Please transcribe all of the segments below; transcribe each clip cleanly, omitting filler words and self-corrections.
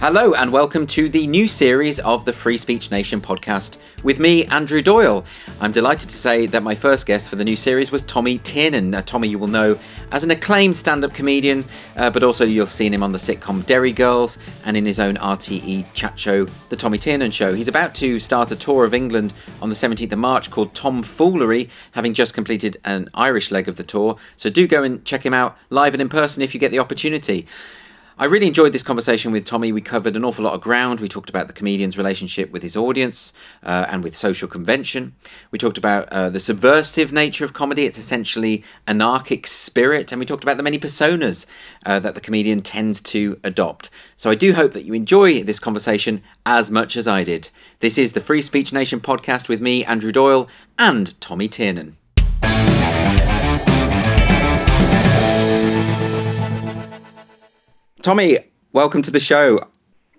Hello and welcome to the new series of the Free Speech Nation podcast with me, Andrew Doyle. I'm delighted to say that my first guest for the new series was Tommy Tiernan. Tommy you will know as an acclaimed stand-up comedian, but also you've seen him on the sitcom Derry Girls and in his own RTE chat show, The Tommy Tiernan Show. He's about to start a tour of England on the 17th of March called Tomfoolery, having just completed an Irish leg of the tour. So do go and check him out live and in person if you get the opportunity. I really enjoyed this conversation with Tommy. We covered an awful lot of ground. We talked about the comedian's relationship with his audience and with social convention. We talked about the subversive nature of comedy, its essentially anarchic spirit. And we talked about the many personas that the comedian tends to adopt. So I do hope that you enjoy this conversation as much as I did. This is the Free Speech Nation podcast with me, Andrew Doyle, and Tommy Tiernan. Tommy, welcome to the show.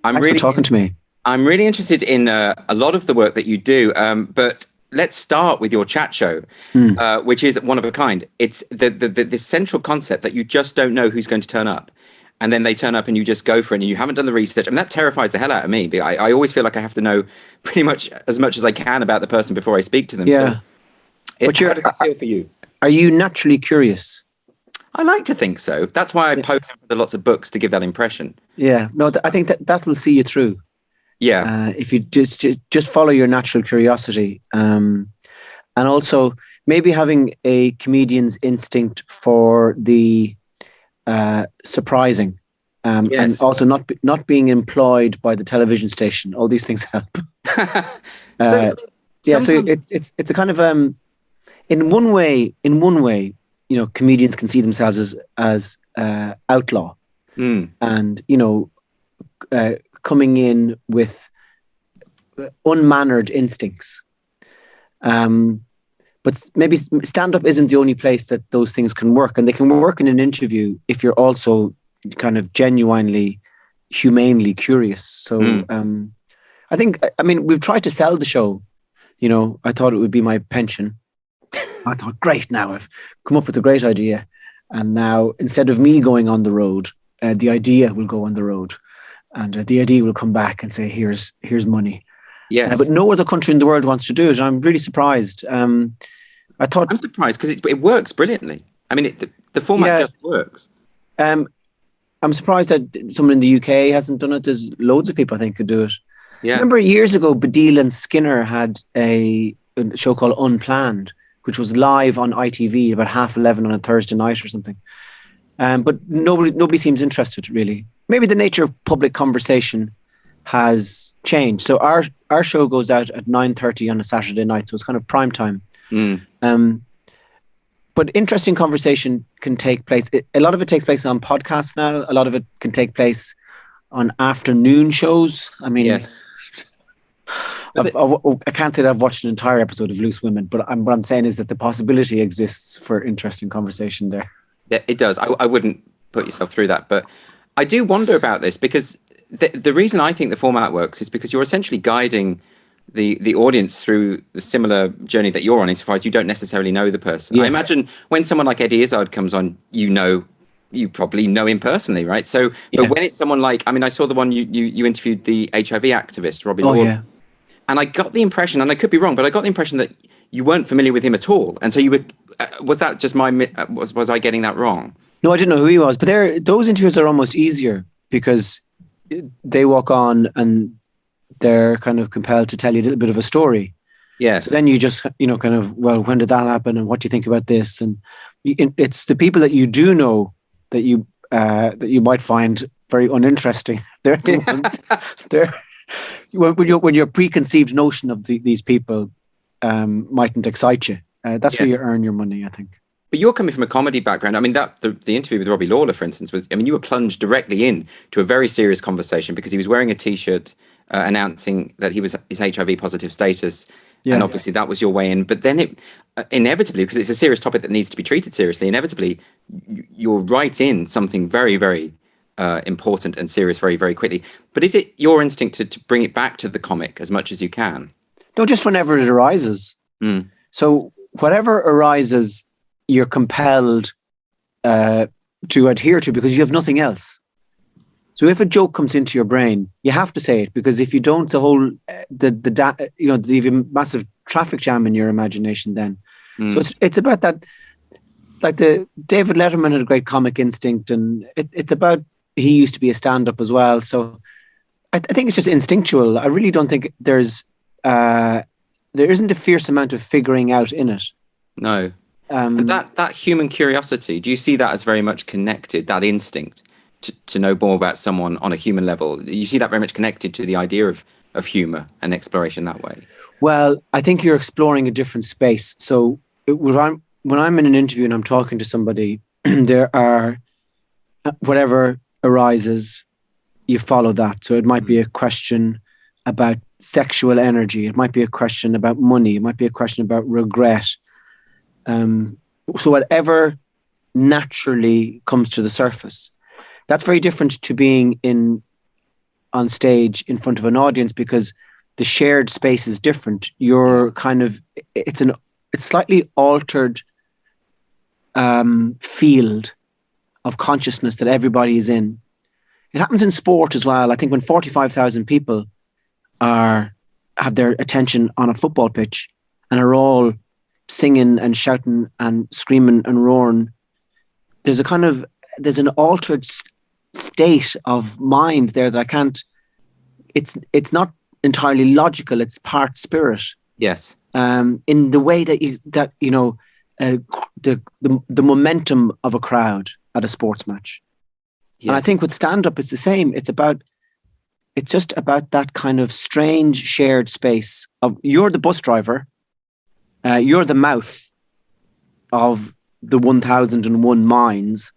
Thanks for talking to me. I'm really interested in a lot of the work that you do, but let's start with your chat show, which is one of a kind. It's the central concept that you just don't know who's going to turn up. And then they turn up and you just go for it and you haven't done the research. I mean, that terrifies the hell out of me. I always feel like I have to know pretty much as I can about the person before I speak to them. Yeah. So how does it feel for you? Are you naturally curious? I like to think so. That's why I post lots of books to give that impression. Yeah, no, I think that will see you through. Yeah, if you just follow your natural curiosity, and also maybe having a comedian's instinct for the surprising, and also not being employed by the television station. All these things help. So it's a kind of in one way. You know, comedians can see themselves as outlaw, and coming in with unmannered instincts. But maybe stand-up isn't the only place that those things can work, and they can work in an interview if you're also kind of genuinely, humanely curious. So I mean, we've tried to sell the show. You know, I thought it would be my pension. I thought, great, now I've come up with a great idea. And now, instead of me going on the road, the idea will go on the road. And the idea will come back and say, here's money. Yes. But no other country in the world wants to do it. I'm really surprised. I'm surprised because it works brilliantly. I mean, the format just works. I'm surprised that someone in the UK hasn't done it. There's loads of people, I think, could do it. Yeah. Remember years ago, Baddiel and Skinner had a show called Unplanned, which was live on ITV about 11:30 on a Thursday night or something. But nobody seems interested, really. Maybe the nature of public conversation has changed. So our show goes out at 9:30 on a Saturday night, so it's kind of prime time. But interesting conversation can take place. A lot of it takes place on podcasts now. A lot of it can take place on afternoon shows. I mean... Yes. I can't say that I've watched an entire episode of Loose Women, but what I'm saying is that the possibility exists for interesting conversation there. Yeah, it does. I wouldn't put yourself through that, but I do wonder about this because the reason I think the format works is because you're essentially guiding the audience through the similar journey that you're on, insofar as you don't necessarily know the person. Yeah. I imagine when someone like Eddie Izzard comes on, you probably know him personally, right? So, but when it's someone like, I mean, I saw the one you interviewed, the HIV activist, Robbie Lord. Yeah. And I got the impression, and I could be wrong, but I got the impression that you weren't familiar with him at all. And so you were, was that just was I getting that wrong? No, I didn't know who he was, but those interviews are almost easier because they walk on and they're kind of compelled to tell you a little bit of a story. Yes. So then you just, kind of, well, when did that happen? And what do you think about this? And it's the people that you do know that you might find very uninteresting. They're the ones, when your preconceived notion of these people mightn't excite you. That's where you earn your money, I think. But you're coming from a comedy background. I mean, the interview with Robbie Lawler, for instance, you were plunged directly in to a very serious conversation because he was wearing a T-shirt announcing that he was his HIV positive status. Yeah. And obviously that was your way in. But then it inevitably, because it's a serious topic that needs to be treated seriously, inevitably you're right in something very, very important and serious very, very quickly. But is it your instinct to bring it back to the comic as much as you can? No, just whenever it arises. So whatever arises, you're compelled to adhere to because you have nothing else. So if a joke comes into your brain, you have to say it, because if you don't, the whole there's a massive traffic jam in your imagination then. So it's about that. Like the David Letterman had a great comic instinct, and it's about, he used to be a stand-up as well. So I think it's just instinctual. I really don't think there isn't a fierce amount of figuring out in it. No. And that human curiosity, do you see that as very much connected, that instinct to know more about someone on a human level? You see that very much connected to the idea of humour and exploration that way? Well, I think you're exploring a different space. So when I'm in an interview and I'm talking to somebody, there are, whatever arises, you follow that. So it might be a question about sexual energy. It might be a question about money. It might be a question about regret. So whatever naturally comes to the surface. That's very different to being on stage in front of an audience, because the shared space is different. You're kind of, it's slightly altered field of consciousness that everybody is in. It happens in sport as well. I think when 45,000 people have their attention on a football pitch and are all singing and shouting and screaming and roaring, there's an altered state of mind there that I can't. It's not entirely logical. It's part spirit. Yes. In the way that the momentum of a crowd at a sports match. Yes. And I think with stand-up it's the same. It's just about that kind of strange shared space of, you're the bus driver, you're the mouth of the 1001 minds,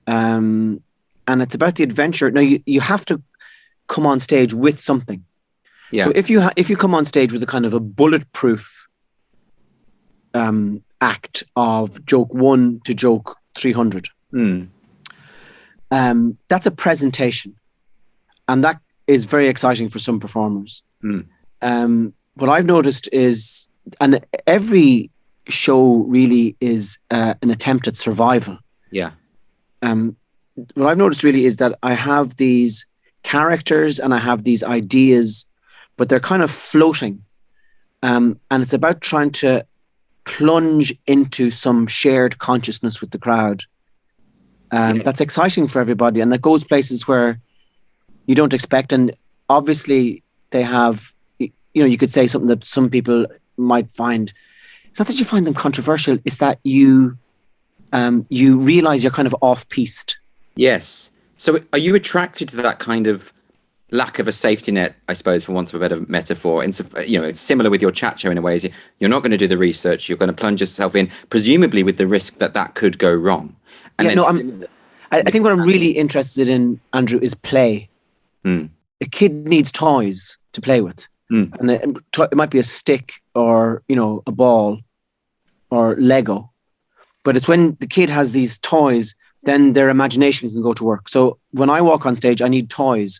and it's about the adventure. Now you have to come on stage with something. Yeah. So if you come on stage with a kind of a bulletproof act of joke 1 to joke 300, that's a presentation, and that is very exciting for some performers. What I've noticed is, and every show really is an attempt at survival. Yeah. What I've noticed really is that I have these characters and I have these ideas, but they're kind of floating. And it's about trying to plunge into some shared consciousness with the crowd. That's exciting for everybody. And that goes places where you don't expect. And obviously they have, you could say something that some people might find. It's not that you find them controversial. It's that you realize you're kind of off-piste. Yes. So are you attracted to that kind of lack of a safety net, I suppose, for want of a better metaphor? And it's similar with your chat show in a way. Is you're not going to do the research. You're going to plunge yourself in, presumably with the risk that could go wrong. And I think what I'm really interested in, Andrew, is play. A kid needs toys to play with. And it might be a stick or, a ball or Lego. But it's when the kid has these toys, then their imagination can go to work. So when I walk on stage, I need toys.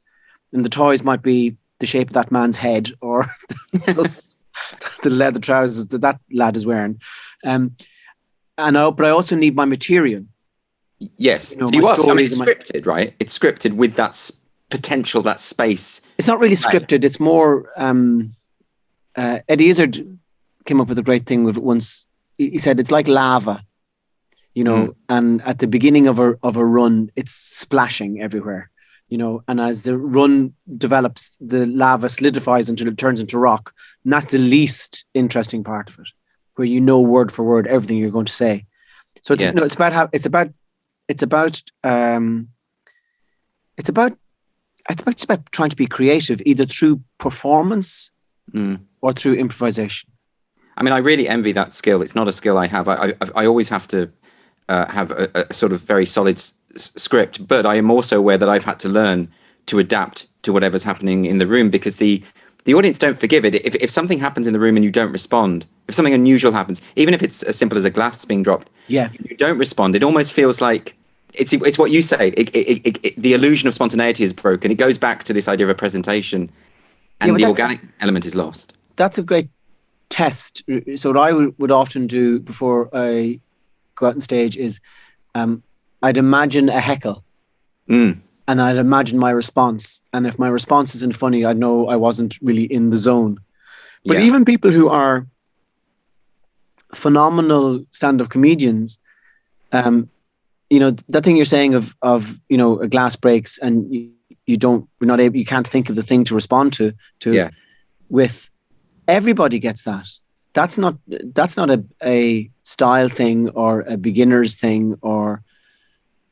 And the toys might be the shape of that man's head or the leather trousers that lad is wearing. But I also need my material. Yes. So it's scripted, right? It's scripted with that potential, that space. It's not really scripted. It's more... Eddie Izzard came up with a great thing with it once. He said it's like lava, and at the beginning of a run, it's splashing everywhere. And as the run develops, the lava solidifies until it turns into rock. And that's the least interesting part of it, where word for word everything you're going to say. So it's about trying to be creative, either through performance or through improvisation. I mean, I really envy that skill. It's not a skill I have. I always have to have a sort of very solid script, but I am also aware that I've had to learn to adapt to whatever's happening in the room, because the audience don't forgive it. If something happens in the room and you don't respond, if something unusual happens, even if it's as simple as a glass being dropped, you don't respond. It almost feels like it's what you say. The illusion of spontaneity is broken. It goes back to this idea of a presentation, and the organic element is lost. That's a great test. So what I would often do before I go out on stage is I'd imagine a heckle. and I'd imagine my response. And if my response isn't funny, I know I wasn't really in the zone. But even people who are phenomenal stand-up comedians, that thing you're saying of a glass breaks and you can't think of the thing to respond to. With everybody gets that. That's not a style thing or a beginner's thing, or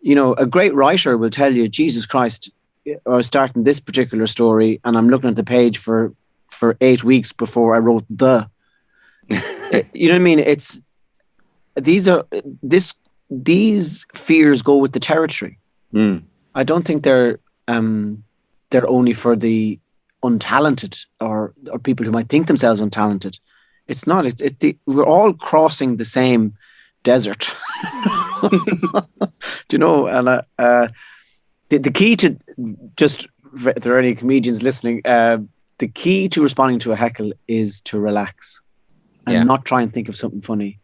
a great writer will tell you, Jesus Christ, I was starting this particular story and I'm looking at the page for 8 weeks before I wrote the. You know what I mean? It's these fears go with the territory. I don't think they're only for the untalented or people who might think themselves untalented. It's not. We're all crossing the same desert. Do you know? And the key to, just if there are any comedians listening, the key to responding to a heckle is to relax and not try and think of something funny.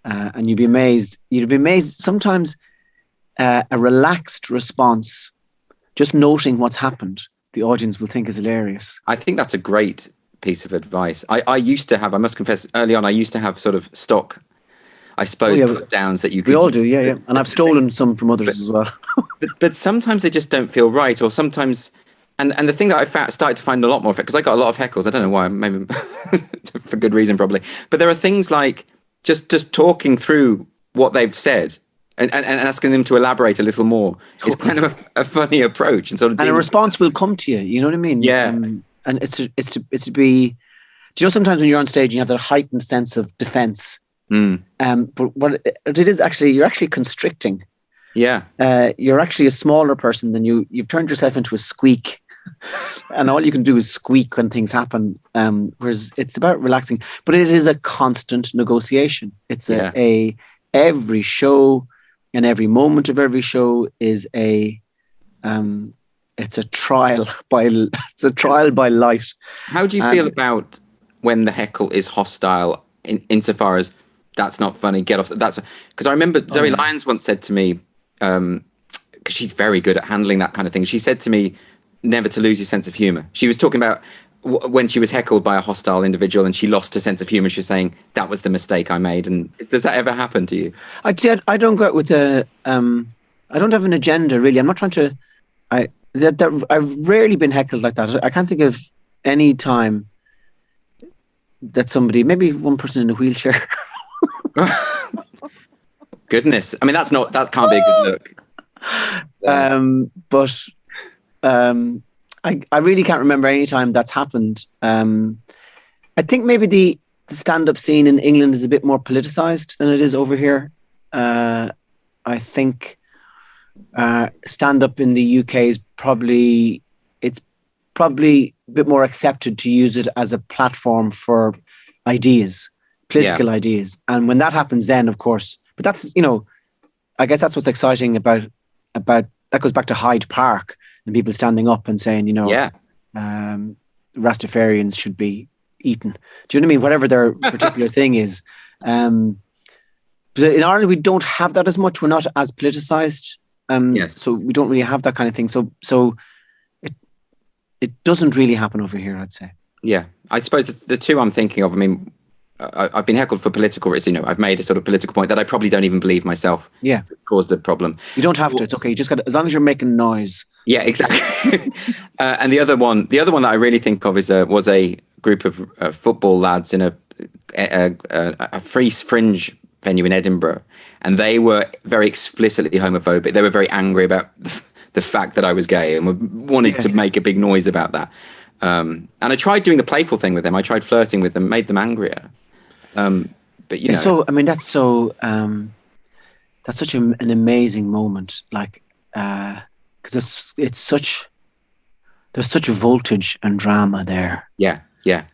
And you'd be amazed. Sometimes a relaxed response, just noting what's happened, the audience will think is hilarious. I think that's a great piece of advice. I used to have, I must confess, early on, I used to have sort of stock, I suppose, put downs that you could. We all do, yeah. And I've stolen some from others as well. but sometimes they just don't feel right, or sometimes. And the thing that I started to find a lot more of it, because I got a lot of heckles. I don't know why, maybe for good reason probably. But there are things like just talking through what they've said and asking them to elaborate a little more is kind of a funny approach, and sort of. And a response will come to you. You know what I mean? Yeah. And it's to be. Do you know sometimes when you're on stage you have that heightened sense of defense? But what it is actually, you're actually constricting. Yeah. You're actually a smaller person than you. You've turned yourself into a squeak. And all you can do is squeak when things happen. Whereas it's about relaxing, but it is a constant negotiation. It's every show and every moment of every show is it's a trial by light. How do you feel about when the heckle is hostile insofar as that's not funny, get off? That's because I remember Zoe Lyons once said to me, because she's very good at handling that kind of thing. She said to me, never to lose your sense of humor. She was talking about when she was heckled by a hostile individual and she lost her sense of humor. She was saying that was the mistake I made. And does that ever happen to you? I don't go out with I don't have an agenda really. I'm not trying to. I've rarely been heckled like that. I can't think of any time that somebody, maybe one person in a wheelchair. Goodness, I mean that can't be a good look. But. I really can't remember any time that's happened. I think maybe the stand-up scene in England is a bit more politicized than it is over here. I think stand-up in the UK is probably a bit more accepted to use it as a platform for ideas, political ideas. And when that happens, then of course, but that's, I guess that's what's exciting about that goes back to Hyde Park. And people standing up and saying, Rastafarians should be eaten. Do you know what I mean? Whatever their particular thing is. But in Ireland, we don't have that as much. We're not as politicized. So we don't really have that kind of thing. So it doesn't really happen over here, I'd say. Yeah. I suppose the two I'm thinking of, I mean, I've been heckled for political reasons. I've made a sort of political point that I probably don't even believe myself. Yeah. It's caused the problem. You don't have to. It's okay. You just got as long as you're making noise. Yeah, exactly. And the other one that I really think of was a group of football lads in a free fringe venue in Edinburgh, and they were very explicitly homophobic. They were very angry about the fact that I was gay and wanted to make a big noise about that. And I tried doing the playful thing with them. I tried flirting with them, made them angrier. But so I mean that's such an amazing moment, like because there's such a voltage and drama there. Yeah.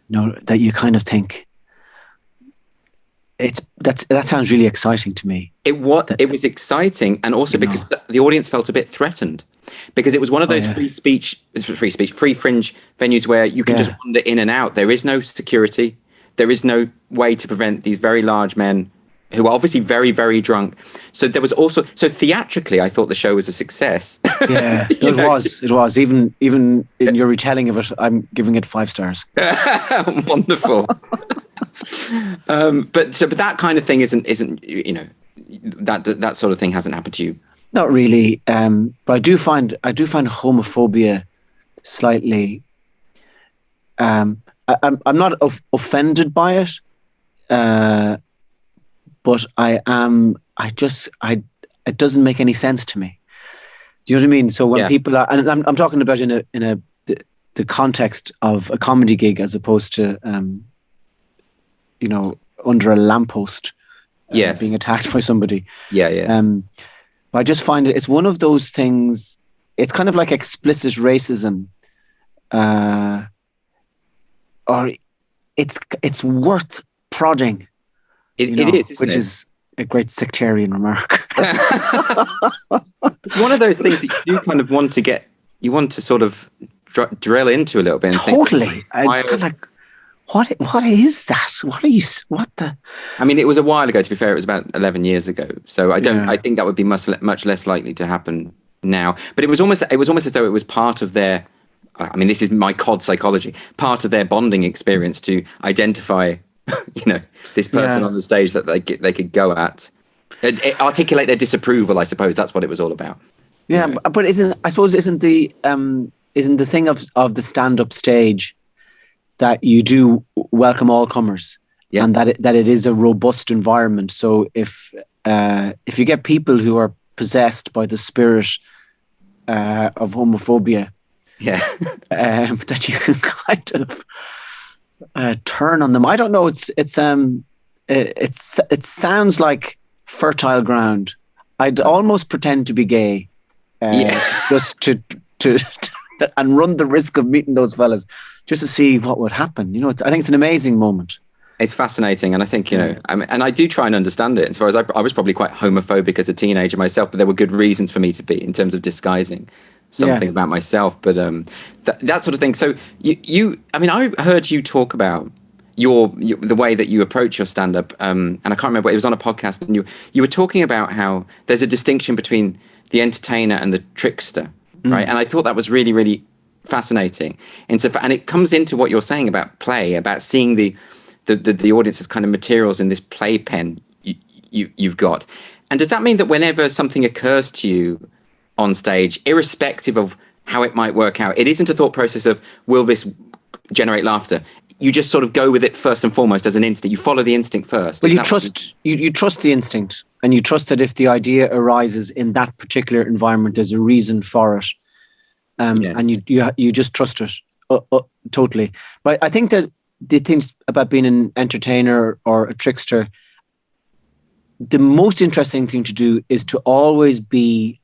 That you kind of think that sounds really exciting to me. It was exciting, and also because the audience felt a bit threatened, because it was one of those free fringe venues where you can just wander in and out. There is no security. There is no way to prevent these very large men who are obviously very, very drunk. So there was also, so theatrically, I thought the show was a success. Yeah, it was. Even in your retelling of it, I'm giving it 5 stars. Wonderful. But that kind of thing isn't that sort of thing hasn't happened to you. Not really. But I do find homophobia slightly. I'm not offended by it. But it doesn't make any sense to me. Do you know what I mean? So when people are, and I'm talking about in the context of a comedy gig as opposed to, under a lamppost, being attacked by somebody. But I just find it's one of those things. It's kind of like explicit racism, or it's worth prodding. It is, which is a great sectarian remark. It's one of those things that you kind of want to sort of drill into a little bit. And totally. Think, it's kind of like, what is that? What the? I mean, it was a while ago, to be fair. It was about 11 years ago. So I think that would be much less likely to happen now. But it was almost as though it was part of their, I mean, this is my COD psychology, part of their bonding experience to identify this person on the stage that they could go at, articulate their disapproval. I suppose that's what it was all about. Yeah, but isn't the thing of the stand-up stage that you do welcome all comers, and that it is a robust environment. So if you get people who are possessed by the spirit of homophobia, that you can kind of turn on them. I don't know. It sounds like fertile ground. I'd almost pretend to be gay, just to and run the risk of meeting those fellas, just to see what would happen. I think it's an amazing moment. It's fascinating, and I think and I do try and understand it. As far as I was probably quite homophobic as a teenager myself, but there were good reasons for me to be in terms of disguising something about myself. But that sort of thing. So I heard you talk about the way that you approach your stand-up, and I can't remember. It was on a podcast, and you were talking about how there's a distinction between the entertainer and the trickster, right? And I thought that was really, really fascinating. And it comes into what you're saying about play, about seeing the audience as kind of materials in this playpen you've got. And does that mean that whenever something occurs to you on stage, irrespective of how it might work out, it isn't a thought process of, will this generate laughter? You just sort of go with it first and foremost as an instinct. You follow the instinct first. Well, you trust the instinct, and you trust that if the idea arises in that particular environment, there's a reason for it. And you just trust it totally. But I think that the things about being an entertainer or a trickster, the most interesting thing to do is to always be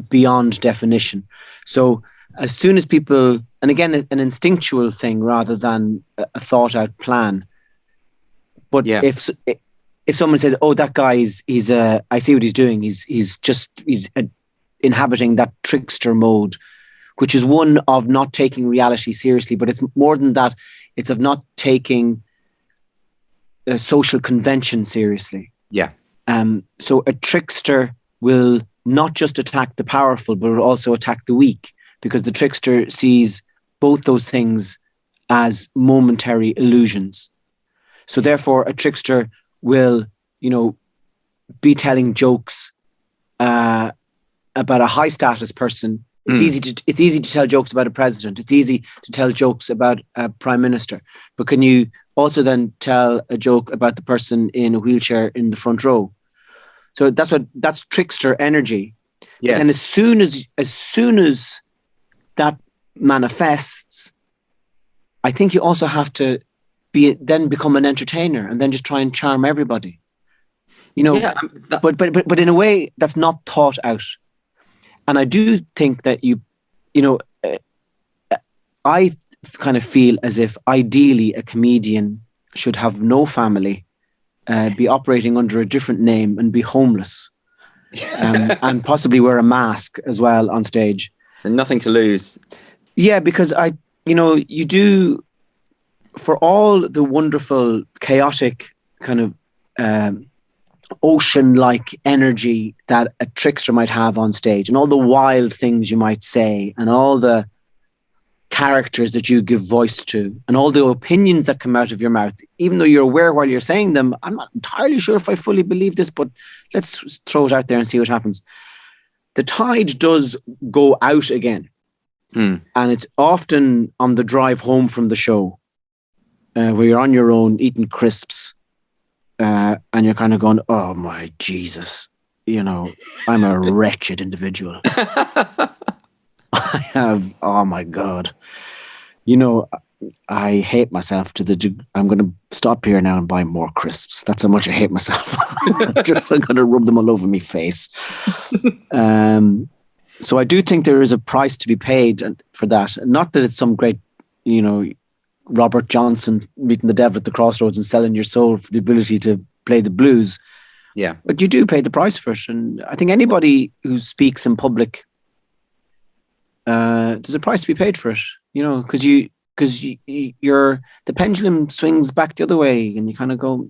beyond definition. So as soon as people, and again, an instinctual thing rather than a thought out plan. But if someone says, "Oh, that guy he's I see what he's doing. He's inhabiting that trickster mode," which is one of not taking reality seriously, but it's more than that. It's of not taking a social convention seriously. Yeah. So a trickster will not just attack the powerful, but will also attack the weak, because the trickster sees both those things as momentary illusions. So therefore, a trickster will, be telling jokes about a high status person. It's easy to tell jokes about a president. It's easy to tell jokes about a prime minister. But can you also then tell a joke about the person in a wheelchair in the front row? So that's trickster energy. Yes. And as soon as that manifests, I think you also have to become an entertainer and then just try and charm everybody. But in a way that's not thought out. And I do think that I kind of feel as if ideally a comedian should have no family, be operating under a different name and be homeless, and possibly wear a mask as well on stage. And nothing to lose. Yeah, because you do, for all the wonderful, chaotic kind of ocean-like energy that a trickster might have on stage, and all the wild things you might say, and all the characters that you give voice to, and all the opinions that come out of your mouth, even though you're aware while you're saying them, I'm not entirely sure if I fully believe this, but let's throw it out there and see what happens. The tide does go out again. And it's often on the drive home from the show, where you're on your own eating crisps, and you're kind of going, oh my Jesus, I'm a wretched individual. Oh my God. I hate myself I'm going to stop here now and buy more crisps. That's how much I hate myself. I'm going to rub them all over my face. So I do think there is a price to be paid for that. Not that it's some great, Robert Johnson meeting the devil at the crossroads and selling your soul for the ability to play the blues. Yeah. But you do pay the price for it. And I think anybody who speaks in public, there's a price to be paid for it, because the pendulum swings back the other way, and you kind of go,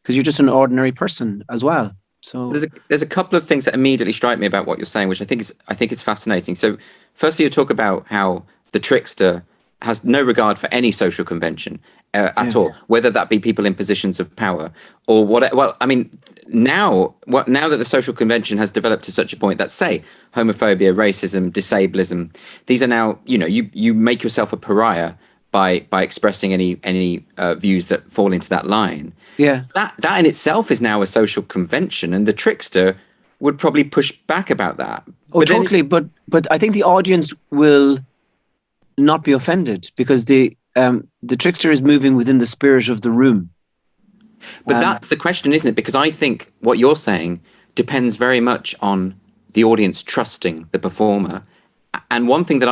because you're just an ordinary person as well. So there's a couple of things that immediately strike me about what you're saying, which I think is fascinating. So firstly, you talk about how the trickster has no regard for any social convention at all, whether that be people in positions of power or what. Well, I mean, now that the social convention has developed to such a point that, say, homophobia, racism, disablism, these are now, you make yourself a pariah by expressing any views that fall into that line. Yeah, that in itself is now a social convention, and the trickster would probably push back about that. Oh, but totally. But I think the audience will not be offended, because the trickster is moving within the spirit of the room. But that's the question, isn't it? Because I think what you're saying depends very much on the audience trusting the performer. And one thing that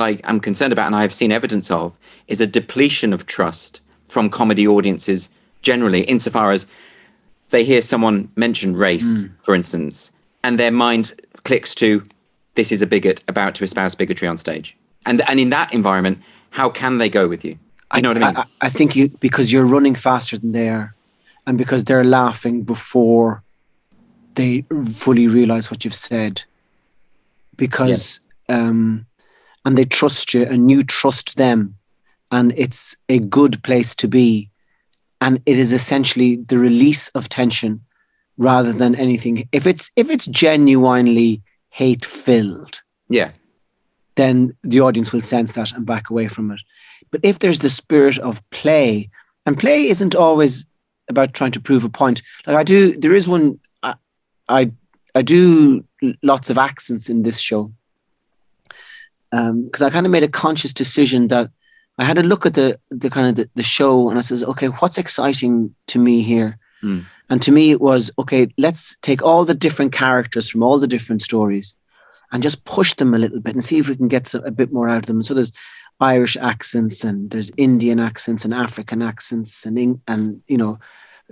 I am concerned about, and I have seen evidence of, is a depletion of trust from comedy audiences generally, insofar as they hear someone mention race, for instance, and their mind clicks to, this is a bigot about to espouse bigotry on stage. And in that environment, how can they go with you? You know what I mean? I think because you're running faster than they are, and because they're laughing before they fully realize what you've said, because and they trust you and you trust them, and it's a good place to be, and it is essentially the release of tension rather than anything. If it's genuinely hate filled, then the audience will sense that and back away from it. But if there's the spirit of play, and play isn't always about trying to prove a point. Like there is one, I do lots of accents in this show. Because I kind of made a conscious decision that I had a look at the kind of the show, and I says, okay, what's exciting to me here? And to me it was, okay, let's take all the different characters from all the different stories and just push them a little bit and see if we can get a bit more out of them. So there's Irish accents, and there's Indian accents, and African accents, and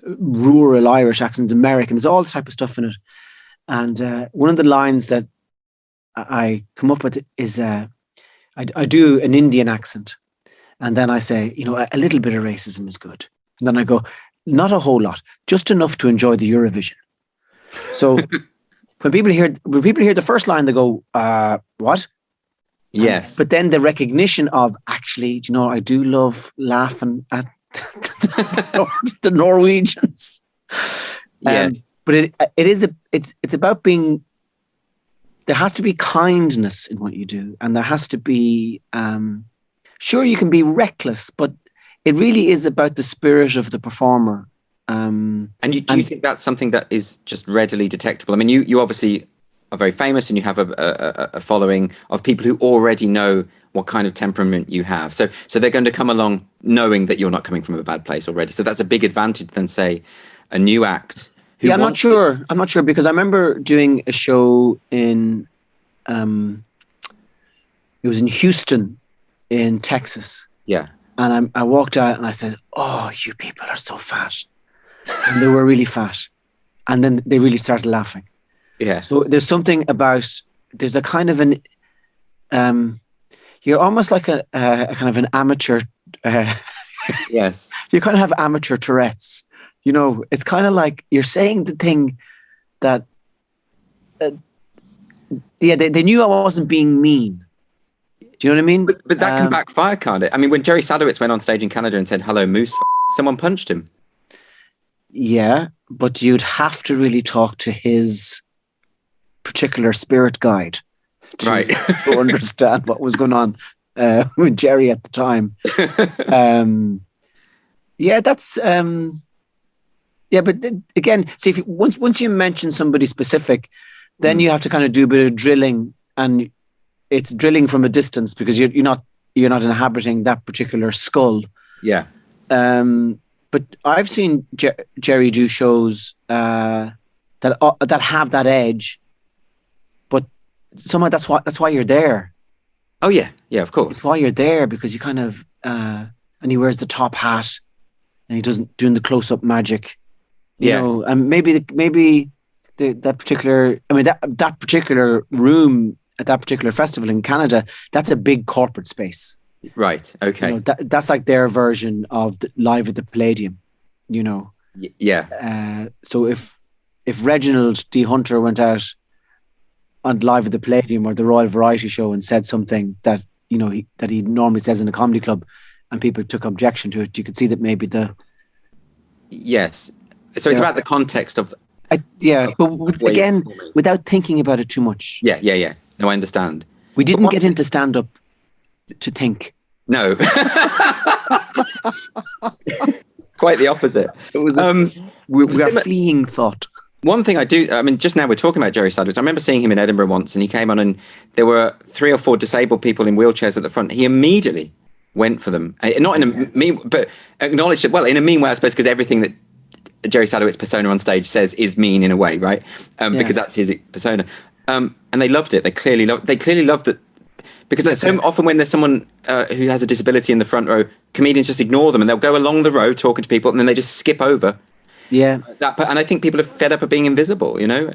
rural Irish accents, Americans, all this type of stuff in it. And one of the lines that I come up with is I do an Indian accent, and then I say, a little bit of racism is good. And then I go, not a whole lot, just enough to enjoy the Eurovision. So when people hear the first line, they go, what? Yes. But then the recognition of, actually, I do love laughing at the Norwegians. But it's about being, there has to be kindness in what you do, and there has to be, sure, you can be reckless, but it really is about the spirit of the performer. Do you think that's something that is just readily detectable? I mean, you obviously are very famous, and you have a following of people who already know what kind of temperament you have. So they're going to come along knowing that you're not coming from a bad place already. So that's a big advantage than, say, a new act. I'm not sure, because I remember doing a show in, it was in Houston, in Texas. Yeah. And I walked out and I said, oh, you people are so fat. And they were really fat. And then they really started laughing. Yeah. So there's something about, there's a kind of an, you're almost like a kind of an amateur. Yes. You kind of have amateur Tourette's. You know, it's kind of like you're saying the thing that, they knew I wasn't being mean. Do you know what I mean? But that can backfire, can't it? I mean, when Jerry Sadowitz went on stage in Canada and said, "Hello, Moose," someone punched him. Yeah, but you'd have to really talk to his particular spirit guide to understand what was going on with Jerry at the time. That's but again, see, if once you mention somebody specific, then you have to kind of do a bit of drilling, and it's drilling from a distance because you're not inhabiting that particular skull. Yeah. But I've seen Jerry do shows that have that edge, but somehow that's why you're there. Oh yeah, of course. It's why you're there, because you kind of and he wears the top hat and he doing the close up magic. You know, and maybe that particular room at that particular festival in Canada, that's a big corporate space. Right. Okay. You know, that's like their version of Live at the Palladium. You know. Yeah. So if Reginald D. Hunter went out on Live at the Palladium or the Royal Variety Show and said something that that he normally says in a comedy club, and people took objection to it, you could see that maybe yes. So it's about the context of. But again, without thinking about it too much. Yeah. No, I understand. We didn't get into stand-up to think. No. Quite the opposite. It was we are fleeing thought. One thing I do, I mean, just now we're talking about Jerry Sadowitz. I remember seeing him in Edinburgh once, and he came on and there were 3 or 4 disabled people in wheelchairs at the front. He immediately went for them. Not in a mean, but acknowledged it, well, in a mean way, I suppose, because everything that Jerry Sadowitz's persona on stage says is mean in a way, right? Because that's his persona. And they loved it. They clearly loved it. Because so often when there's someone who has a disability in the front row, comedians just ignore them and they'll go along the row talking to people and then they just skip over. Yeah. And I think people are fed up of being invisible, you know?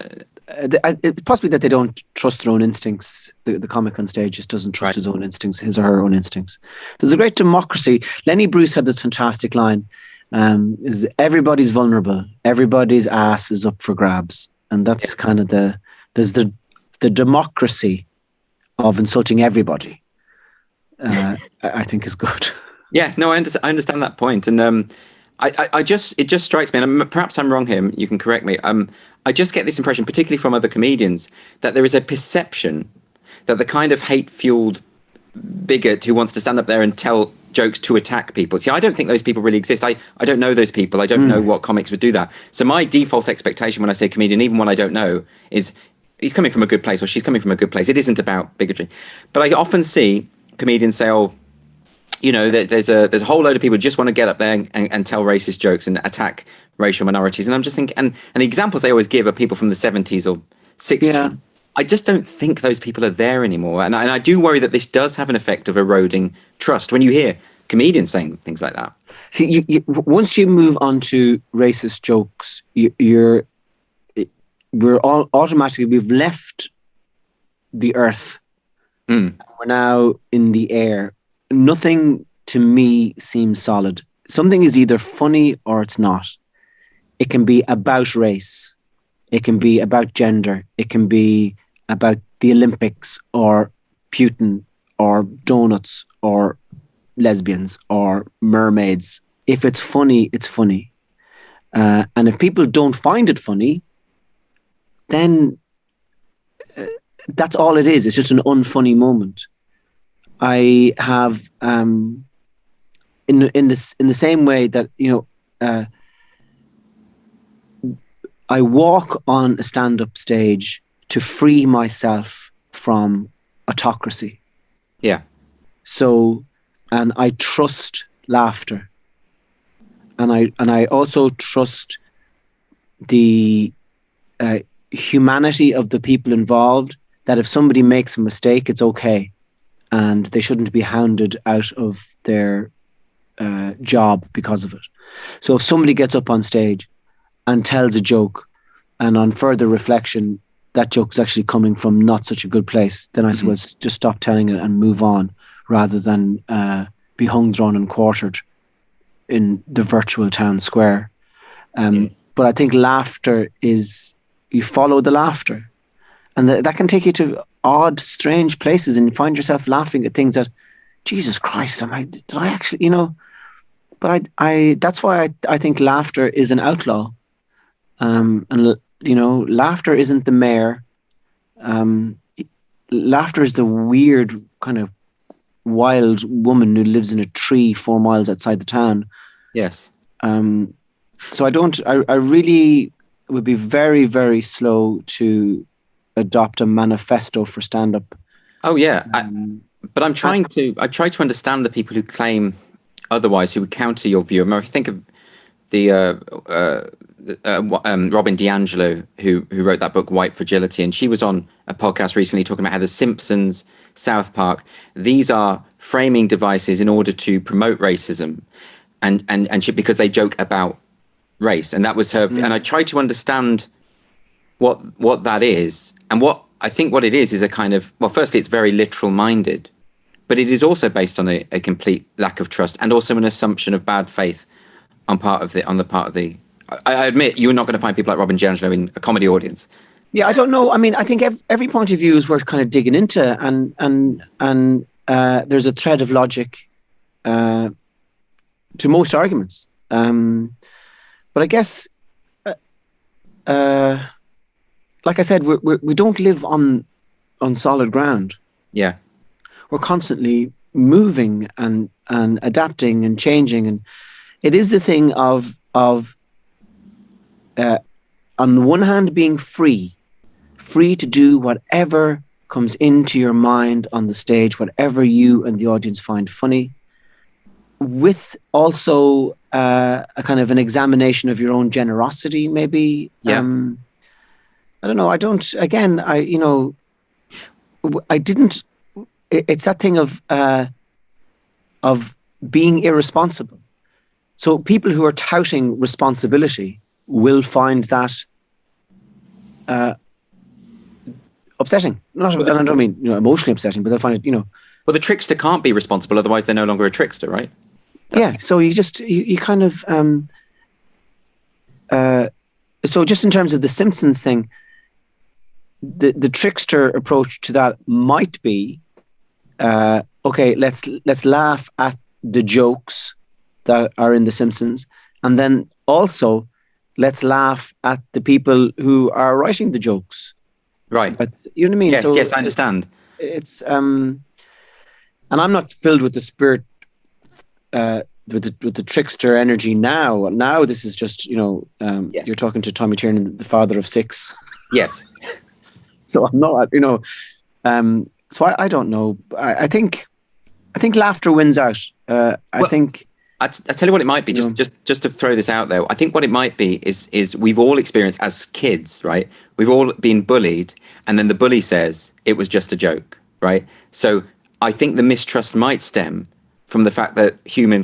It's possibly that they don't trust their own instincts. The comic on stage just doesn't trust his own instincts, his or her own instincts. There's a great democracy. Lenny Bruce had this fantastic line. Is everybody's vulnerable. Everybody's ass is up for grabs. And that's kind of there's the democracy of insulting everybody. I think is good. Yeah, no, I understand that point. And it just strikes me, and perhaps I'm wrong here, you can correct me. I just get this impression, particularly from other comedians, that there is a perception that the kind of hate-fueled bigot who wants to stand up there and tell jokes to attack people. See, I don't think those people really exist. I don't know those people. I don't know what comics would do that. So my default expectation when I say comedian, even when I don't know, is he's coming from a good place or she's coming from a good place. It isn't about bigotry. But I often see comedians say, oh, you know, there's a whole load of people who just want to get up there and tell racist jokes and attack racial minorities. And I'm just thinking, and the examples they always give are people from the 70s or 60s. Yeah. I just don't think those people are there anymore. And I do worry that this does have an effect of eroding trust when you hear comedians saying things like that. See, once you move on to racist jokes, we're all automatically, we've left the earth. We're now in the air. Nothing to me seems solid. Something is either funny or it's not. It can be about race. It can be about gender. It can be about the Olympics or Putin or donuts or lesbians or mermaids. If it's funny, it's funny. And if people don't find it funny, then that's all it is. It's just an unfunny moment. I have in the same way that, you know, I walk on a stand-up stage to free myself from autocracy. Yeah. So, and I trust laughter, and I also trust the humanity of the people involved. That if somebody makes a mistake, it's okay, and they shouldn't be hounded out of their job because of it. So if somebody gets up on stage and tells a joke, and on further reflection, that joke is actually coming from not such a good place, then I suppose just stop telling it and move on, rather than be hung, drawn and quartered in the virtual town square. But I think laughter is, you follow the laughter, and that can take you to odd, strange places, and you find yourself laughing at things that, Jesus Christ, did I actually, But I that's why I think laughter is an outlaw, and laughter isn't the mayor. Laughter is the weird kind of wild woman who lives in a tree 4 miles outside the town. Yes. So I really would be very, very slow to adopt a manifesto for stand-up. Oh yeah. But I try to understand the people who claim otherwise, who would counter your view. I mean, I think of the Robin DiAngelo, who wrote that book White Fragility, and she was on a podcast recently talking about how The Simpsons, South Park, these are framing devices in order to promote racism, and she, because they joke about race, and that was her. And I tried to understand what that is, and what I think what it is a kind of, well, firstly, it's very literal minded, but it is also based on a complete lack of trust, and also an assumption of bad faith on the part of the. I admit you're not going to find people like Robin DiAngelo in a comedy audience. Yeah, I don't know. I mean, I think every point of view is worth kind of digging into, and there's a thread of logic to most arguments. But I guess, like I said, we don't live on solid ground. Yeah, we're constantly moving and adapting and changing, and it is the thing of on the one hand being free to do whatever comes into your mind on the stage, whatever you and the audience find funny, with also a kind of an examination of your own generosity, maybe. Yeah. I don't know. I don't. Again, I didn't. It's that thing of being irresponsible. So people who are touting responsibility will find that upsetting. And I don't mean emotionally upsetting, but they'll find it. Well, the trickster can't be responsible, otherwise they're no longer a trickster, right? Yeah. So you kind of so just in terms of the Simpsons thing, the trickster approach to that might be okay. Let's laugh at the jokes that are in the Simpsons, and then also let's laugh at the people who are writing the jokes. Right. But, you know what I mean? Yes, so yes, I understand. It's and I'm not filled with the spirit with the trickster energy now. Now this is just you're talking to Tommy Tiernan, the father of 6. Yes. So I'm not, so I don't know. I think laughter wins out. I think. I tell you what it might be, just to throw this out there. I think what it might be is we've all experienced as kids, right? We've all been bullied, and then the bully says it was just a joke, right? So I think the mistrust might stem from the fact that humor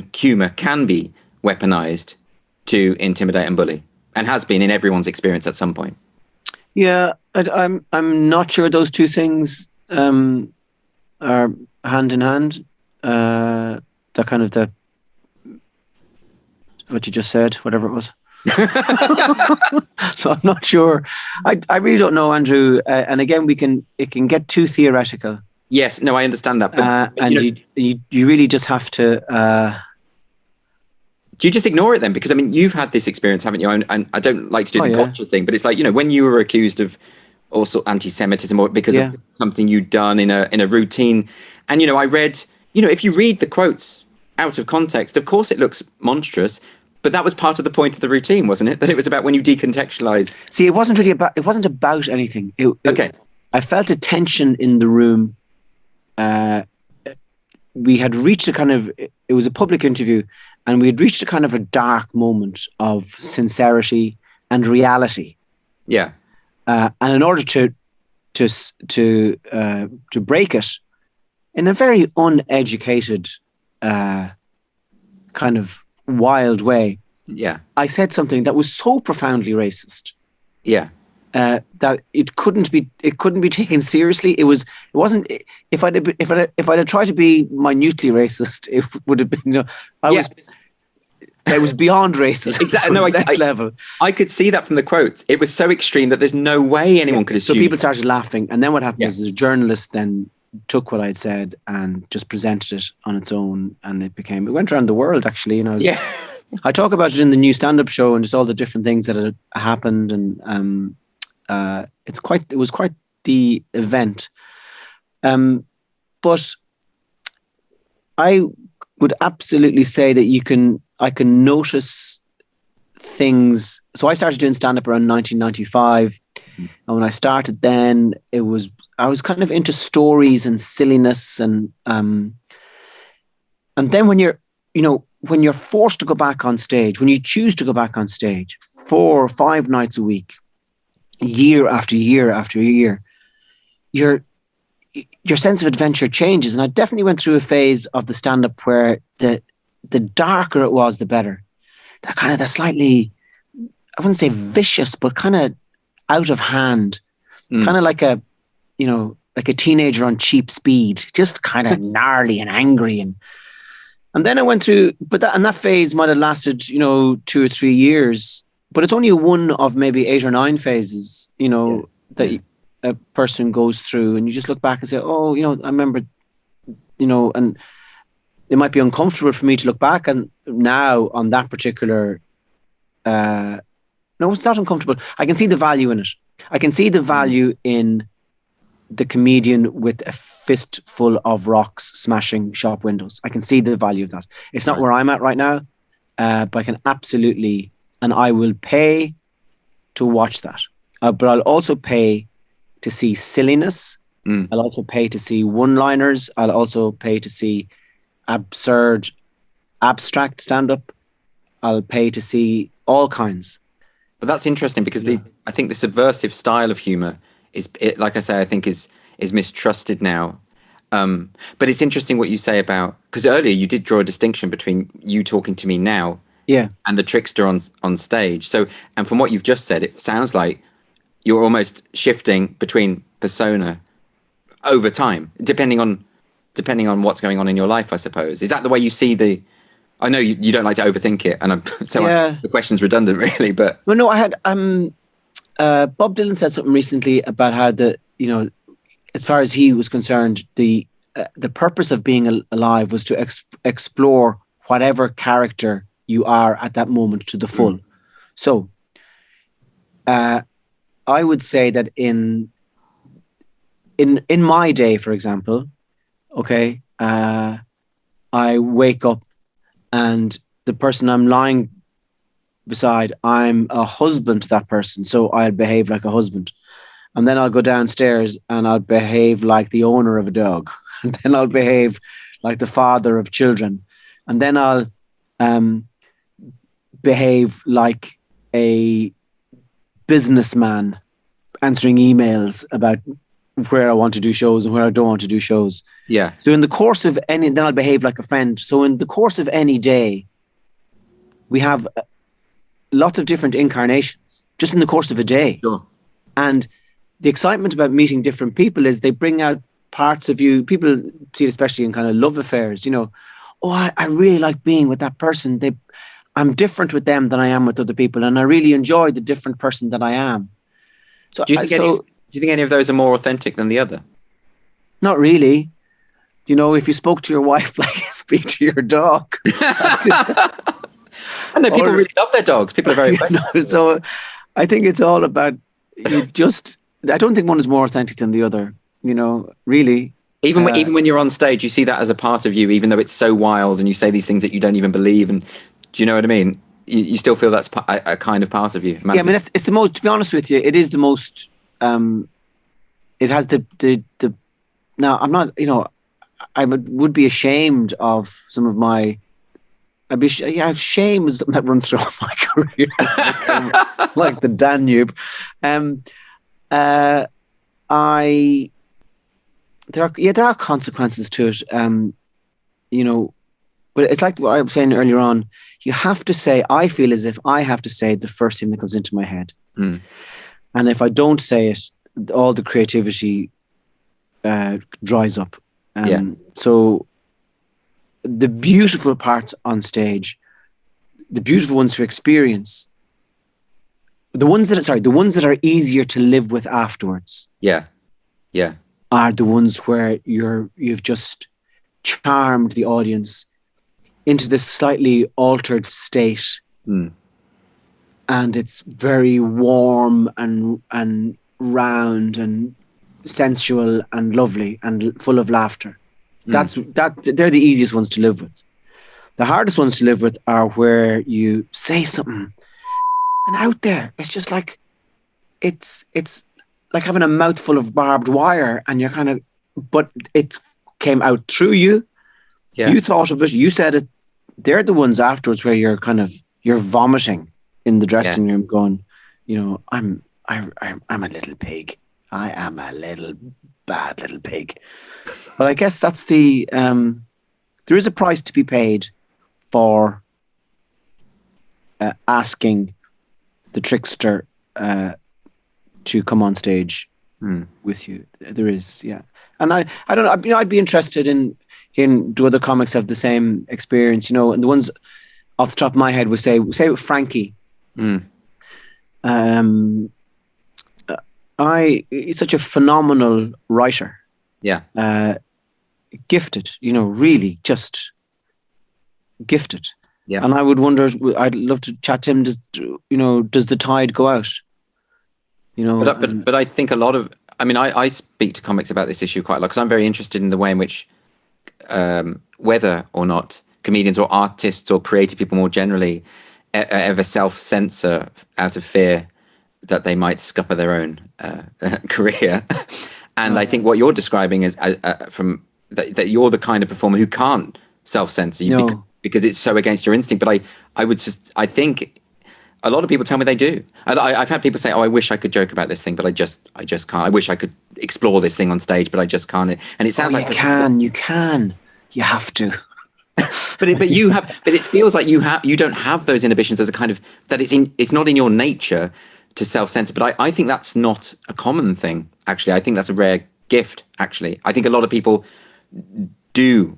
can be weaponized to intimidate and bully, and has been in everyone's experience at some point. Yeah, I'm not sure those two things are hand in hand. That kind of what you just said, whatever it was. So I'm not sure. I really don't know, Andrew. And again, it can get too theoretical. Yes, no, I understand that. But and you really just have to. Do you just ignore it then? Because I mean, you've had this experience, haven't you? And I don't like to do the gotcha thing, but it's like when you were accused of also anti-Semitism or because of something you'd done in a routine, and I read, if you read the quotes out of context, of course it looks monstrous. But that was part of the point of the routine, wasn't it? That it was about when you decontextualize. See, it wasn't about anything. Okay. I felt a tension in the room. We had reached it was a public interview, and we had reached a kind of a dark moment of sincerity and reality. Yeah. And in order to break it in a very uneducated kind of wild way, I said something that was so profoundly racist, that it couldn't be taken seriously. It wasn't. If I'd have tried to be minutely racist, it would have been. It was beyond racism. Exactly. No, next level. I could see that from the quotes. It was so extreme that there's no way anyone could assume. So people started laughing. And then what happened was the journalist then took what I'd said and just presented it on its own. And it went around the world, actually. You know, I talk about it in the new stand-up show and just all the different things that had happened. And it was quite the event. But I would absolutely say that I can notice things. So I started doing stand-up around 1995. And when I started then, I was kind of into stories and silliness. And then when you're forced to go back on stage, when you choose to go back on stage 4 or 5 nights a week, year after year after year, your sense of adventure changes. And I definitely went through a phase of the stand-up where the darker it was, the better. That kind of the slightly, I wouldn't say vicious, but kind of out of hand, kind of like a teenager on cheap speed, just kind of gnarly and angry. And then I went through, that phase might have lasted, 2 or 3 years, but it's only one of maybe 8 or 9 phases, that a person goes through, and you just look back and say, oh, I remember, and it might be uncomfortable for me to look back and now on that particular, no, it's not uncomfortable. I can see the value in it. I can see the value in the comedian with a fistful of rocks smashing shop windows. I can see the value of that. It's not where I'm at right now, but I can absolutely, and I will pay to watch that. But I'll also pay to see silliness. I'll also pay to see one-liners. I'll also pay to see absurd, abstract stand-up. I'll pay to see all kinds. But that's interesting because I think the subversive style of humor like I say, I think is mistrusted now. But it's interesting what you say about, because earlier you did draw a distinction between you talking to me now and the trickster on stage. So, and from what you've just said, it sounds like you're almost shifting between persona over time, depending on what's going on in your life, I suppose. Is that the way you see I know you don't like to overthink it, and the question's redundant, really. But well, no, I had Bob Dylan said something recently about how as far as he was concerned, the purpose of being alive was to explore whatever character you are at that moment to the full. So, I would say that in my day, for example, okay, I wake up and the person I'm lying beside, I'm a husband to that person, so I'll behave like a husband. And then I'll go downstairs and I'll behave like the owner of a dog. And then I'll behave like the father of children. And then I'll behave like a businessman answering emails about where I want to do shows and where I don't want to do shows. Yeah. So in the course of then I'll behave like a friend. So in the course of any day, we have lots of different incarnations just in the course of a day. Sure. And the excitement about meeting different people is they bring out parts of you. People see it especially in kind of love affairs, I really like being with that person. I'm different with them than I am with other people. And I really enjoy the different person that I am. So do you think any of those are more authentic than the other? Not really. If you spoke to your wife like you speak to your dog. I know people really love their dogs. People are very so I think it's all about I don't think one is more authentic than the other, really. Even when you're on stage, you see that as a part of you, even though it's so wild and you say these things that you don't even believe. And do you know what I mean? You still feel that's a kind of part of you. Yeah, I mean, it's the most, to be honest with you, it is the most, it has the now I'm not, I would be ashamed of some of my, shame is something that runs through my career, like the Danube. There are consequences to it, but it's like what I was saying earlier on. You have to say, I feel as if I have to say the first thing that comes into my head. And if I don't say it, all the creativity dries up. So the beautiful parts on stage, the beautiful ones to experience, the ones that are easier to live with afterwards. Yeah. Yeah. Are the ones where you've just charmed the audience into this slightly altered state. And it's very warm and round and sensual and lovely and full of laughter. They're the easiest ones to live with. The hardest ones to live with are where you say something and out there. It's just like it's like having a mouthful of barbed wire, and you're kind of, but it came out through you. Yeah. You thought of it, you said it. They're the ones afterwards where you're vomiting in the dressing room, going, I'm a little pig. I am a little bad little pig. But I guess that's there is a price to be paid for asking the trickster to come on stage with you. There is, yeah. And I don't know, I'd be interested in hearing, do other comics have the same experience, and the ones off the top of my head would say Frankie. He's such a phenomenal writer. Yeah. Gifted, really just gifted. Yeah. And I would wonder, I'd love to chat to him. Does the tide go out? But I think a lot of, I speak to comics about this issue quite a lot because I'm very interested in the way in which, whether or not comedians or artists or creative people more generally ever self-censor out of fear that they might scupper their own career. And I think what you're describing is from that you're the kind of performer who can't self-censor because it's so against your instinct. But I think a lot of people tell me they do. I've had people say, "Oh, I wish I could joke about this thing, but I just can't. I wish I could explore this thing on stage, but I just can't." And it sounds like you can. You have to. but it feels like you don't have those inhibitions as a kind of that it's not in your nature to self-censor. But I think that's not a common thing, actually. I think that's a rare gift, actually. I think a lot of people do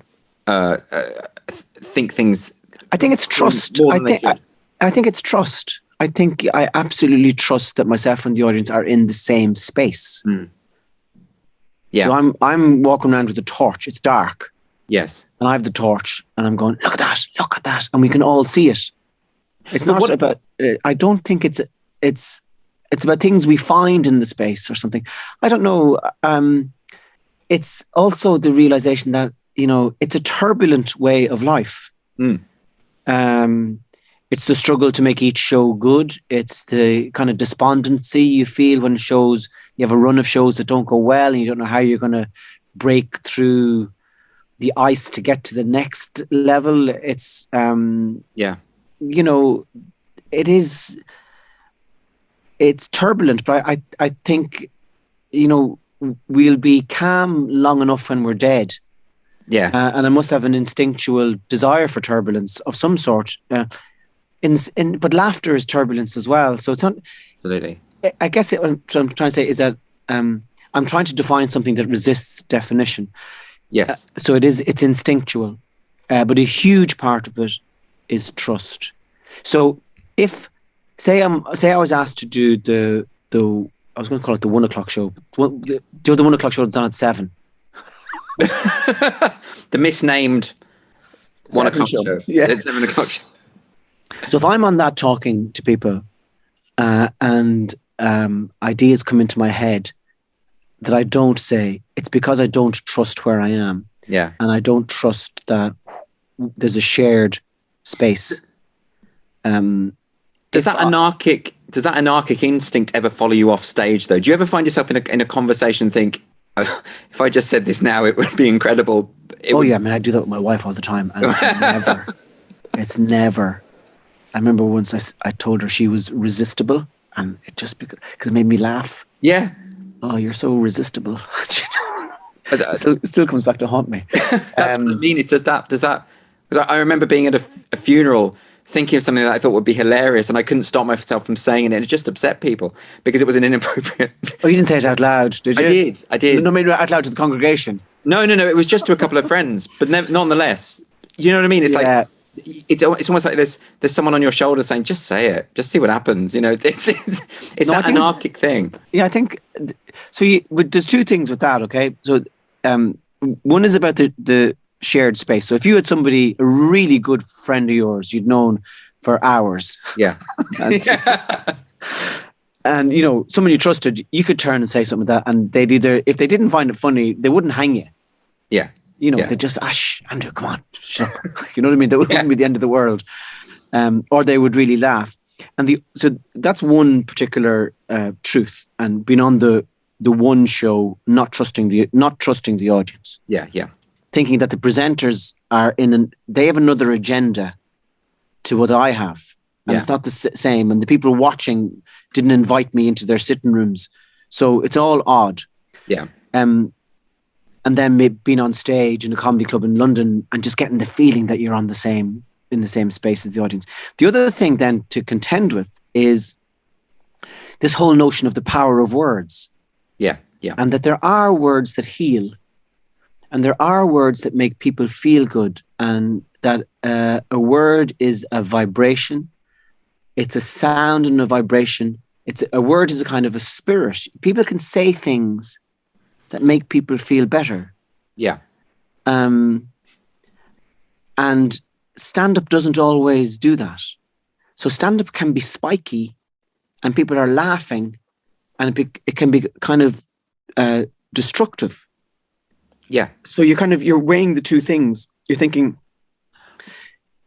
think things. I think it's trust. I think it's trust. I think I absolutely trust that myself and the audience are in the same space. Yeah. So I'm walking around with a torch. It's dark. Yes. And I have the torch and I'm going, look at that. And we can all see it. It's not about, I don't think it's about things we find in the space or something. I don't know. It's also the realization that, it's a turbulent way of life. It's the struggle to make each show good. It's the kind of despondency you feel when you have a run of shows that don't go well and you don't know how you're going to break through the ice to get to the next level. It's, it's turbulent, but I think, we'll be calm long enough when we're dead. Yeah. And I must have an instinctual desire for turbulence of some sort. But laughter is turbulence as well. So it's not... Absolutely. I guess what I'm trying to say is that I'm trying to define something that resists definition. Yes. So it's instinctual. But a huge part of it is trust. So if... Say I was asked to do the I was going to call it the 1 o'clock show. Do the 1 o'clock show that's on at 7. The misnamed 1 o'clock show. Yeah. It's 7 o'clock show. So if I'm on that talking to people and ideas come into my head that I don't say, it's because I don't trust where I am. Yeah. And I don't trust that there's a shared space. Does that anarchic instinct ever follow you off stage, though? Do you ever find yourself in a conversation and think, oh, if I just said this now, it would be incredible? Yeah, I do that with my wife all the time. And it's never. I remember once I told her she was resistible, and it just because it made me laugh. Yeah. Oh, you're so resistible. So it still comes back to haunt me. That's what I mean. Does that? Because I remember being at a funeral, thinking of something that I thought would be hilarious, and I couldn't stop myself from saying it. And it just upset people because it was an inappropriate. Oh, you didn't say it out loud, did you? I did. No, maybe out loud to the congregation. No. It was just to a couple of friends, but nonetheless, you know what I mean? It's like it's almost like there's someone on your shoulder saying, just say it, just see what happens. It's that anarchic thing. Yeah, I think so. There's two things with that. Okay, so one is about the shared space. So if you had somebody, a really good friend of yours, you'd known for hours, yeah, and someone you trusted, you could turn and say something like that, and they'd either, if they didn't find it funny, they wouldn't hang you. Yeah. They just, Andrew, come on, shut up. You know what I mean? That wouldn't be the end of the world. Or they would really laugh. So that's one particular truth. And being on the one show, not trusting the audience. Yeah, yeah. Thinking that the presenters are they have another agenda to what I have. And it's not the same. And the people watching didn't invite me into their sitting rooms. So it's all odd. Yeah. And then being on stage in a comedy club in London and just getting the feeling that you're in the same space as the audience. The other thing then to contend with is this whole notion of the power of words. Yeah, yeah. And that there are words that heal, and there are words that make people feel good, and that a word is a vibration. It's a sound and a vibration. A word is a kind of a spirit. People can say things that make people feel better. Yeah. And stand-up doesn't always do that. So stand-up can be spiky and people are laughing, and it can be kind of destructive. Yeah. So you're weighing the two things. You're thinking,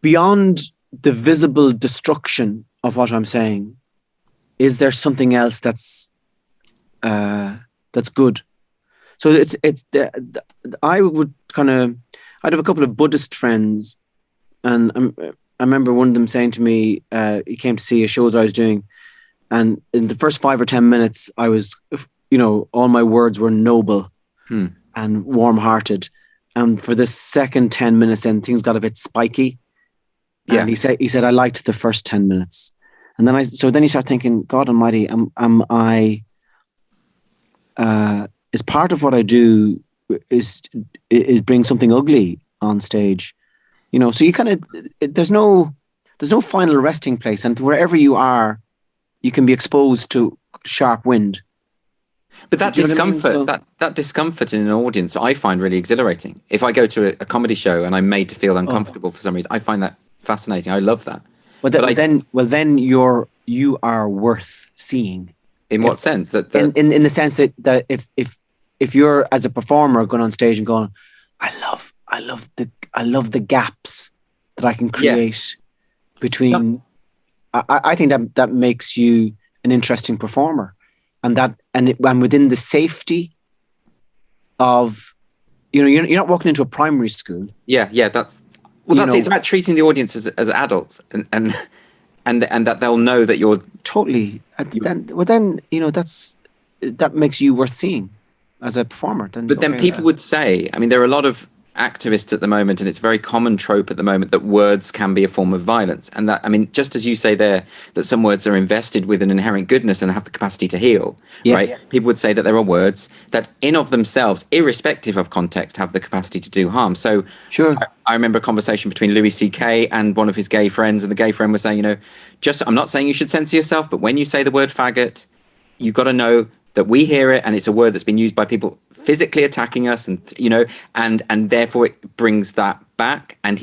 beyond the visible destruction of what I'm saying, is there something else that's good? So I I'd have a couple of Buddhist friends, and I remember one of them saying to me, he came to see a show that I was doing, and in the first 5 or 10 minutes, I was, all my words were noble and warm-hearted, and for the second 10 minutes, then things got a bit spiky. Yeah. And he said I liked the first 10 minutes, and then you start thinking, God Almighty, am I? Is part of what I do is bring something ugly on stage, so you there's no final resting place, and wherever you are, you can be exposed to sharp wind. But that discomfort, that discomfort in an audience, I find really exhilarating. If I go to a comedy show and I'm made to feel uncomfortable for some reason, I find that fascinating. I love that. Then you are worth seeing. In what sense? In the sense that if you're, as a performer, going on stage and going, I love the gaps that I can create between. I think that makes you an interesting performer, and within the safety of, you're not walking into a primary school. Yeah, it's about treating the audience as adults, and that they'll know that you're totally. That makes you worth seeing as a performer. Then people would say, there are a lot of activists at the moment, and it's a very common trope at the moment that words can be a form of violence, and that, just as you say there, that some words are invested with an inherent goodness and have the capacity to heal, right? Yeah. People would say that there are words that in of themselves, irrespective of context, have the capacity to do harm. So sure. I remember a conversation between Louis C.K. and one of his gay friends, and the gay friend was saying, I'm not saying you should censor yourself, but when you say the word faggot, you've got to know that we hear it, and it's a word that's been used by people physically attacking us, and and therefore it brings that back. And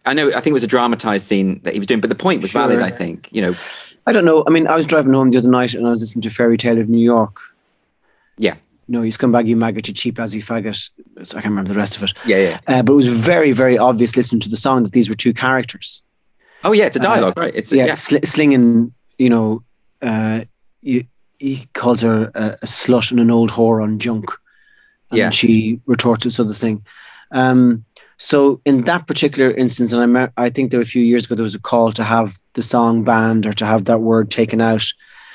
I think it was a dramatized scene that he was doing, but the point was valid. I think I don't know. I was driving home the other night and I was listening to Fairy Tale of New York. Yeah. You scumbag, you maggot, you cheap as you faggot. So I can't remember the rest of it. Yeah. But it was very, very obvious listening to the song that these were two characters. Oh yeah, it's a dialogue, right? It's slinging. He calls her a slut and an old whore on junk. And she retorts this other thing. So in that particular instance, and I think there were a few years ago, there was a call to have the song banned or to have that word taken out.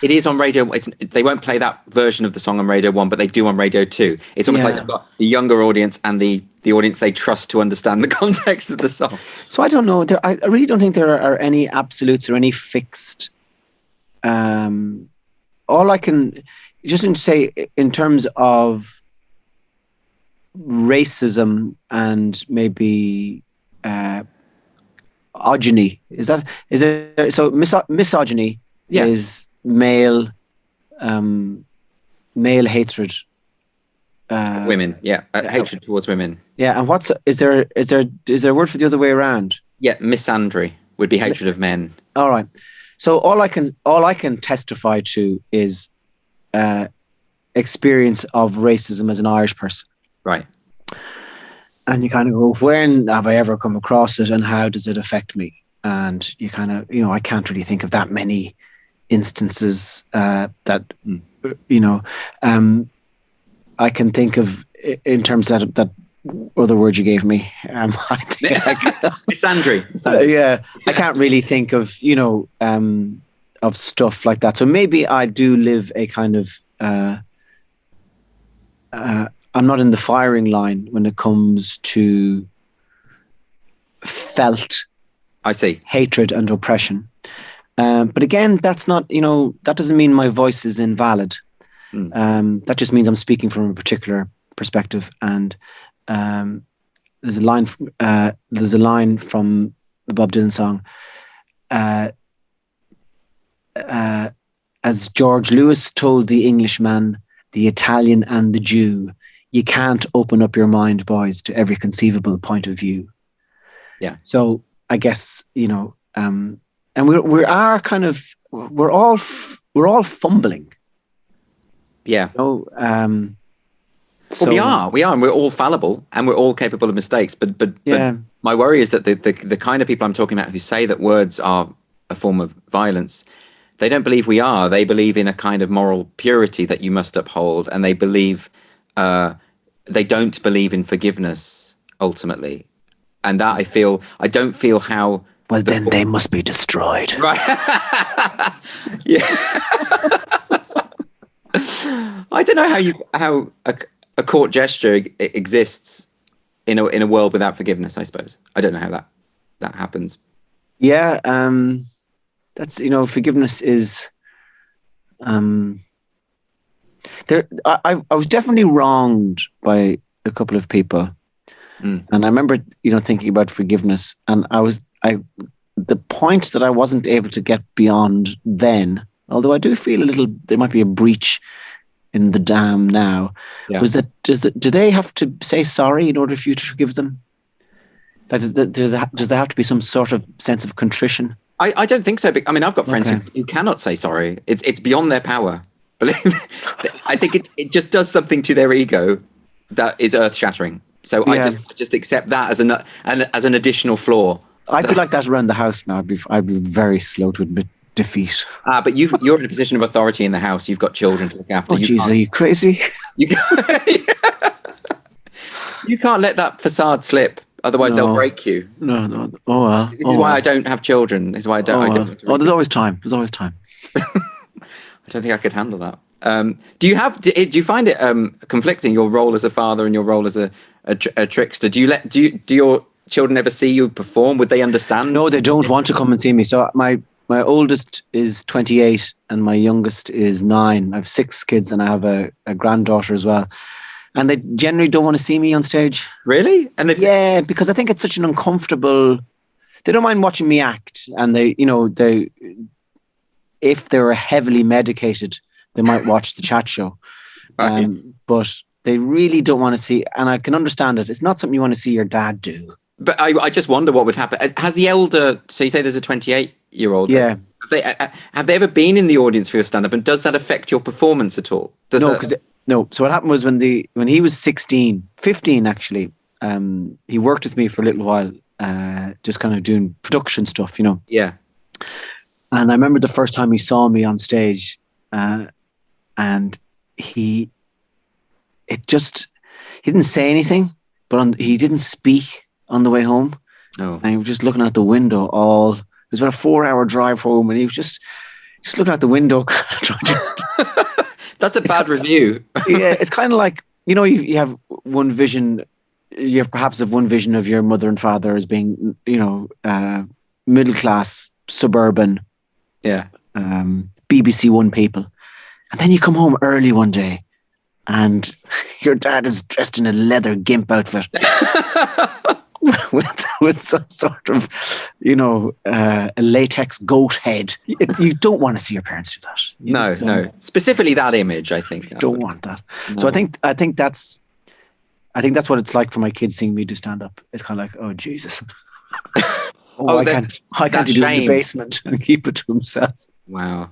It is on Radio. They won't play that version of the song on Radio 1, but they do on Radio 2. It's almost like they've got the younger audience and the audience they trust to understand the context of the song. So I don't know. I really don't think there are any absolutes or any fixed... all I can just say in terms of racism and maybe misogyny. Is there so misogyny is male hatred. Women, hatred towards women. Yeah, and is there a word for the other way around? Yeah, misandry would be hatred of men. All right. So all I can testify to is experience of racism as an Irish person. Right. And you kind of go, when have I ever come across it, and how does it affect me? And you kind of, I can't really think of that many instances that I can think of in terms of that other word you gave me. Misandry. Yeah, I can't really think of of stuff like that. So maybe I do live a kind of I'm not in the firing line when it comes to felt hatred and oppression. But again, that's not, that doesn't mean my voice is invalid. That just means I'm speaking from a particular perspective. And there's a line from the Bob Dylan song, as George Lewis told the Englishman, the Italian and the Jew, you can't open up your mind, boys, to every conceivable point of view. Yeah. So I guess, and we're all fumbling. Yeah. So, we are, and we're all fallible, and we're all capable of mistakes. But my worry is that the kind of people I'm talking about who say that words are a form of violence, they don't believe we are. They believe in a kind of moral purity that you must uphold, and they believe they don't believe in forgiveness ultimately. And that I don't feel how. Well, then they must be destroyed. Right. Yeah. I don't know how a court gesture exists in a world without forgiveness. I suppose I don't know how that happens. Yeah, that's forgiveness is. There, I was definitely wronged by a couple of people, and I remember thinking about forgiveness, and the point that I wasn't able to get beyond then, although I do feel there might be a breach in the dam now, was that do they have to say sorry in order for you to forgive them? Does there have to be some sort of sense of contrition? I don't think so. I mean, I've got friends who cannot say sorry. It's beyond their power. Believe me. I think it just does something to their ego that is earth-shattering. So I just accept that as an additional flaw. I'd be like that around the house now. I'd be very slow to admit defeat. But you're in a position of authority in the house. You've got children to look after. Oh, jeez, are you crazy? You can't let that facade slip. Otherwise, they'll break you. No. Oh, well. This is why I don't have children. This is why I don't. There's always time. There's always time. I don't think I could handle that. Do you find it conflicting, your role as a father and your role as a trickster? Do your children ever see you perform? Would they understand? No, they don't want to come and see me. So my oldest is 28 and my youngest is 9. I have 6 kids and I have a granddaughter as well. And they generally don't want to see me on stage. Really? Yeah, because I think it's such an uncomfortable. They don't mind watching me act, and they if they were heavily medicated, they might watch the chat show. But they really don't want to see, and I can understand it. It's not something you want to see your dad do. But I just wonder what would happen. Has the elder, so you say there's a 28-year-old. Yeah. Have they ever been in the audience for your stand-up, and does that affect your performance at all? No. So what happened was when he was 15 actually, he worked with me for a little while, just kind of doing production stuff, Yeah. And I remember the first time he saw me on stage, and he didn't say anything, but he didn't speak on the way home. Oh. And he was just looking out the window it was about a 4-hour drive home, and he was just looking out the window. That's a bad review. Yeah, it's kind of like, you have one vision. You have perhaps one vision of your mother and father as being, middle class, suburban, BBC One people. And then you come home early one day and your dad is dressed in a leather gimp outfit with some sort of, a latex goat head. You don't want to see your parents do that. No. Specifically that image, I think. You don't want that. No. So I think that's what it's like for my kids seeing me do stand up. It's kind of like, oh Jesus. Why can't he do it in the basement and keep it to himself? Wow.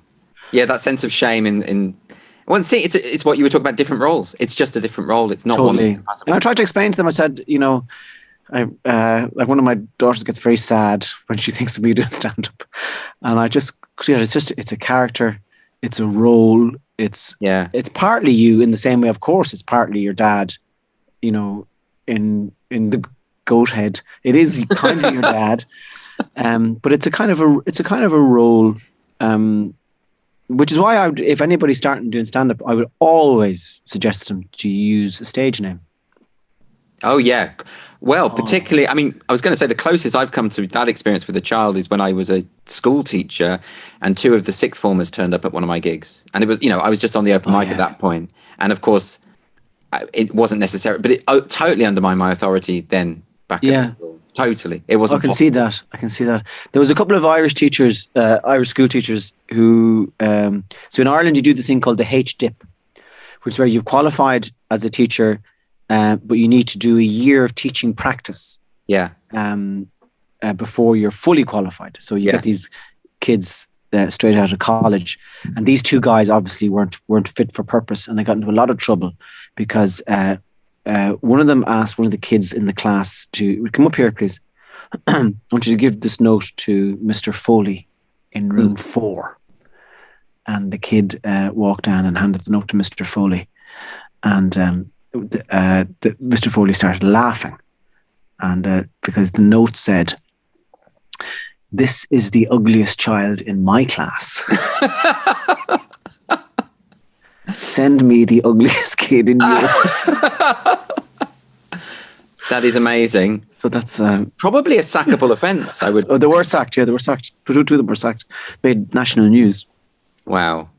Yeah, that sense of shame in well, see, it's what you were talking about, different roles. It's just a different role. It's not totally. One. And I tried to explain to them, I said, like one of my daughters gets very sad when she thinks of me doing stand-up. And I just, it's a character, it's a role, it's partly you in the same way, of course, it's partly your dad, in the goat head. It is kind of your dad. But it's a kind of a role, which is why if anybody's starting doing stand-up, I would always suggest them to use a stage name. Oh, yeah. Well, particularly, I mean, I was going to say the closest I've come to that experience with a child is when I was a school teacher and 2 of the sixth formers turned up at one of my gigs. And it was, I was just on the open mic at that point. And of course, it wasn't necessary, but it totally undermined my authority then back at school. Totally. It wasn't. I can see that. There was a couple of Irish teachers, Irish school teachers who, so in Ireland, you do this thing called the H-dip, which is where you've qualified as a teacher, but you need to do a year of teaching practice. Yeah. Before you're fully qualified. So you get these kids straight out of college, and these 2 guys obviously weren't fit for purpose, and they got into a lot of trouble because one of them asked one of the kids in the class to come up here, please. I want you to give this note to Mr. Foley in room 4. And the kid walked down and handed the note to Mr. Foley, and Mr. Foley started laughing, and because the note said, "This is the ugliest child in my class. Send me the ugliest kid in yours." That is amazing. So that's probably a sackable offence. I would. Oh, they were sacked. Yeah, they were sacked. 2 of them were sacked. Made national news. Wow,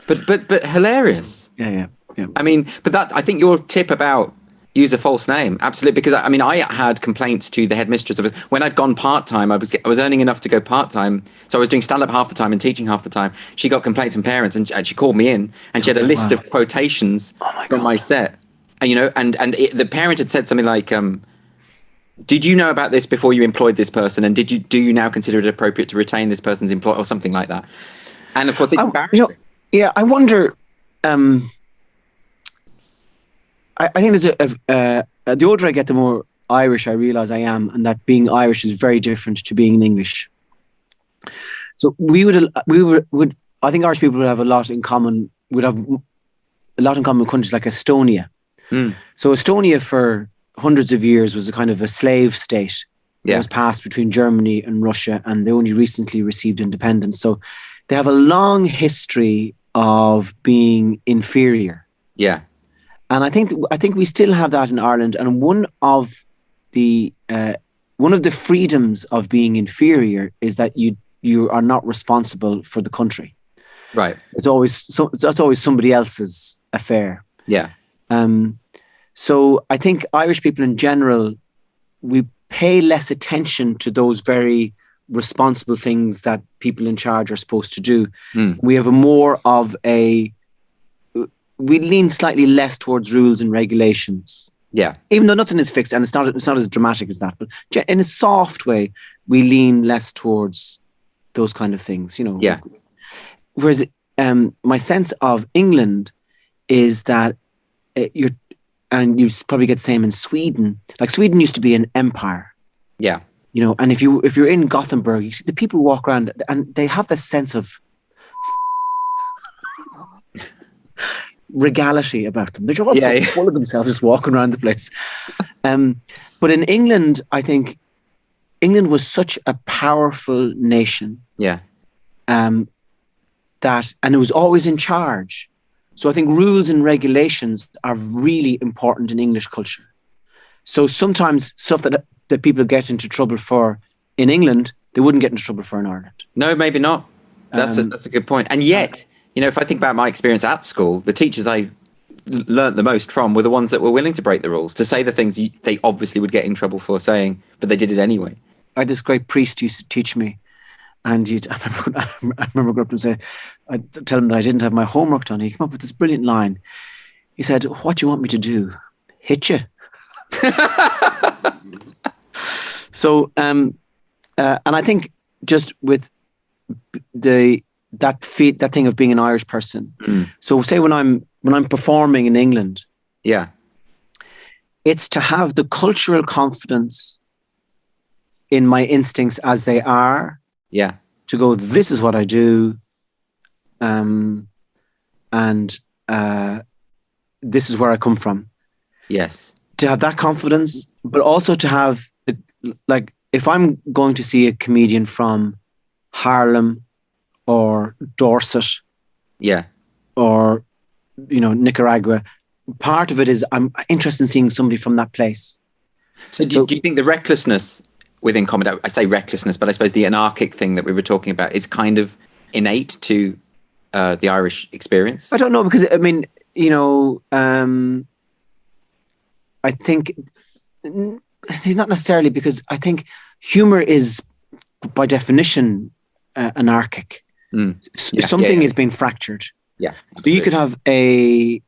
but hilarious. Yeah. I mean, but I think your tip about use a false name, absolutely, because I mean, I had complaints to the headmistress of it when I'd gone part-time. I was earning enough to go part-time, so I was doing stand-up half the time and teaching half the time. She got complaints from parents, and she called me in, and she had a list of quotations from my set, and the parent had said something like, "Did you know about this before you employed this person, and do you now consider it appropriate to retain this person's employ," or something like that? And of course, it's embarrassing. I wonder. I think there's the older I get, the more Irish I realise I am, and that being Irish is very different to being English. So we would I think Irish people would have a lot in common. Would have a lot in common with countries like Estonia. So Estonia for hundreds of years was a kind of a slave state. It was passed between Germany and Russia, and they only recently received independence. So they have a long history of being inferior. Yeah. And I think we still have that in Ireland. And one of the freedoms of being inferior is that you are not responsible for the country. Right. That's always somebody else's affair. Yeah. So I think Irish people in general, we pay less attention to those very responsible things that people in charge are supposed to do. We have we lean slightly less towards rules and regulations. Yeah. Even though nothing is fixed, and it's not as dramatic as that, but in a soft way, we lean less towards those kind of things, Yeah. Whereas my sense of England is that and you probably get the same in Sweden. Like Sweden used to be an empire. Yeah. And if you're in Gothenburg, you see the people walk around and they have this sense of regality about them. They're just so full of themselves, just walking around the place. But in England, I think England was such a powerful nation. Yeah. And it was always in charge. So I think rules and regulations are really important in English culture. So sometimes stuff that people get into trouble for in England, they wouldn't get into trouble for in Ireland. No, maybe not. That's a good point. And yet, if I think about my experience at school, the teachers I learnt the most from were the ones that were willing to break the rules, to say the things they obviously would get in trouble for saying, but they did it anyway. I had this great priest used to teach me, and I remember going up and say, I'd tell him that I didn't have my homework done. He came up with this brilliant line. He said, "What do you want me to do? Hit you?" So, and I think just with that thing of being an Irish person. So, say when I'm performing in England, it's to have the cultural confidence in my instincts as they are. To go, this is what I do, and this is where I come from. Yes. To have that confidence, but also to have, like, if I'm going to see a comedian from Harlem or Dorset, or, Nicaragua, part of it is I'm interested in seeing somebody from that place. So do you think the recklessness within comedy, I say recklessness, but I suppose the anarchic thing that we were talking about is kind of innate to the Irish experience? I don't know, because, I mean, I think he's not necessarily, because I think humor is, by definition, anarchic. Something is being fractured. Yeah. So you could have a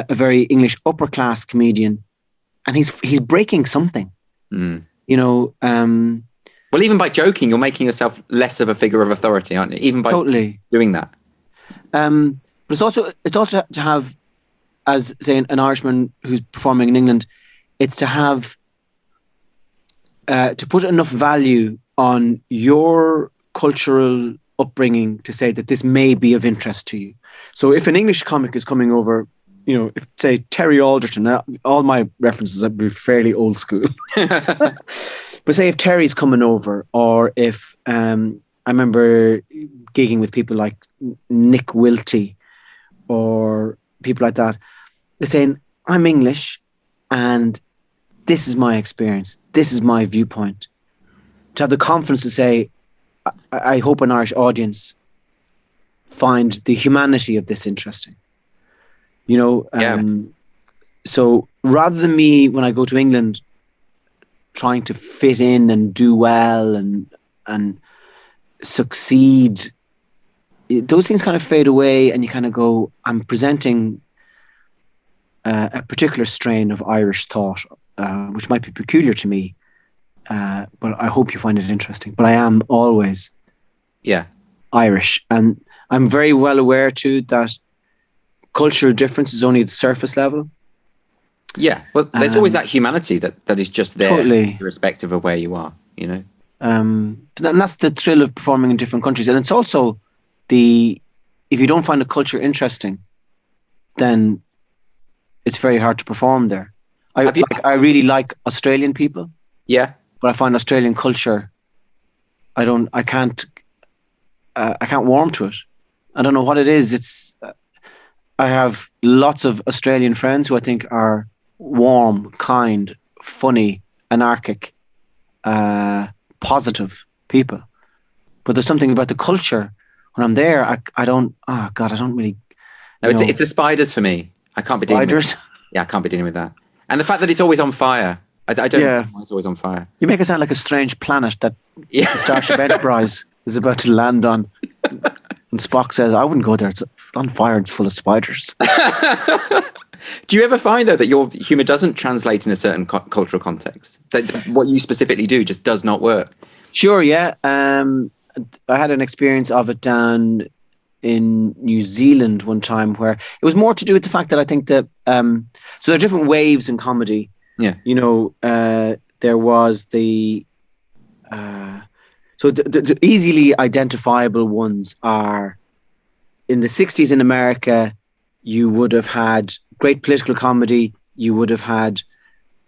very English upper class comedian, and he's breaking something. Well, even by joking, you're making yourself less of a figure of authority, aren't you? Even by doing that. But it's also to have, as say an Irishman who's performing in England, it's to have to put enough value on your cultural upbringing to say that this may be of interest to you. So if an English comic is coming over, if, say, Terry Alderton, all my references would be fairly old school. But say if Terry's coming over, or if I remember gigging with people like Nick Wilty or people like that, they're saying, I'm English and this is my experience. This is my viewpoint. To have the confidence to say, I hope an Irish audience find the humanity of this interesting. So rather than me, when I go to England, trying to fit in and do well and succeed, those things kind of fade away, and you kind of go, I'm presenting a particular strain of Irish thought, which might be peculiar to me, but I hope you find it interesting. But I am always Irish, and I'm very well aware too that cultural difference is only at the surface level. Yeah, well, there's always that humanity that is just there, totally, irrespective of where you are, And that's the thrill of performing in different countries. And it's also if you don't find a culture interesting, then it's very hard to perform there. I really like Australian people. Yeah. But I find Australian culture, I can't warm to it. I don't know what it is. I have lots of Australian friends who I think are warm, kind, funny, anarchic, positive people. But there's something about the culture. When I'm there, I don't really... No, it's the spiders for me. I can't be dealing with that. Yeah, I can't be dealing with that. And the fact that it's always on fire. I don't understand why it's always on fire. You make it sound like a strange planet that the Starship Enterprise is about to land on. And Spock says, I wouldn't go there. It's on fire and full of spiders. Do you ever find, though, that your humour doesn't translate in a certain cultural context? That what you specifically do just does not work? Sure, yeah. I had an experience of it down in New Zealand one time where it was more to do with the fact that I think that... so there are different waves in comedy. Yeah. There was the... So the easily identifiable ones are, in the 60s in America, you would have had great political comedy. You would have had,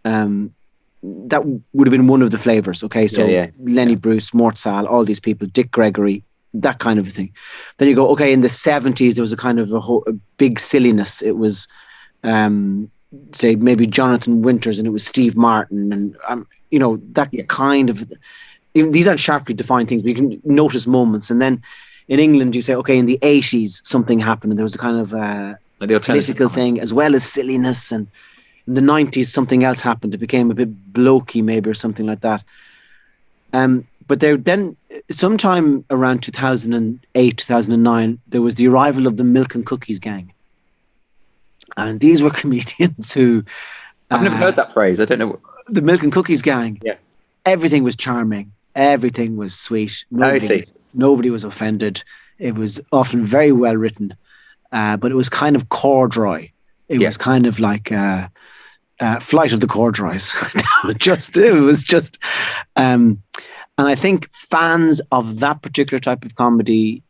that would have been one of the flavors. Okay. So Lenny Bruce, Mort Sahl, all these people, Dick Gregory, that kind of thing. Then you go, okay, in the 70s, there was a kind of a big silliness. It was, say maybe Jonathan Winters, and it was Steve Martin, and, that kind of... Even these aren't sharply defined things, but you can notice moments. And then in England, you say, okay, in the 80s, something happened, and there was a kind of Like the political thing, as well as silliness. And in the 90s, something else happened. It became a bit blokey, maybe, or something like that. But then, sometime around 2008, 2009, there was the arrival of the Milk and Cookies gang. And these were comedians who... I've never heard that phrase. I don't know. The Milk and Cookies gang. Yeah. Everything was charming. Everything was sweet. Nobody was offended. It was often very well written, but it was kind of corduroy. It was kind of like Flight of the Corduroys. It was just... and I think fans of that particular type of comedy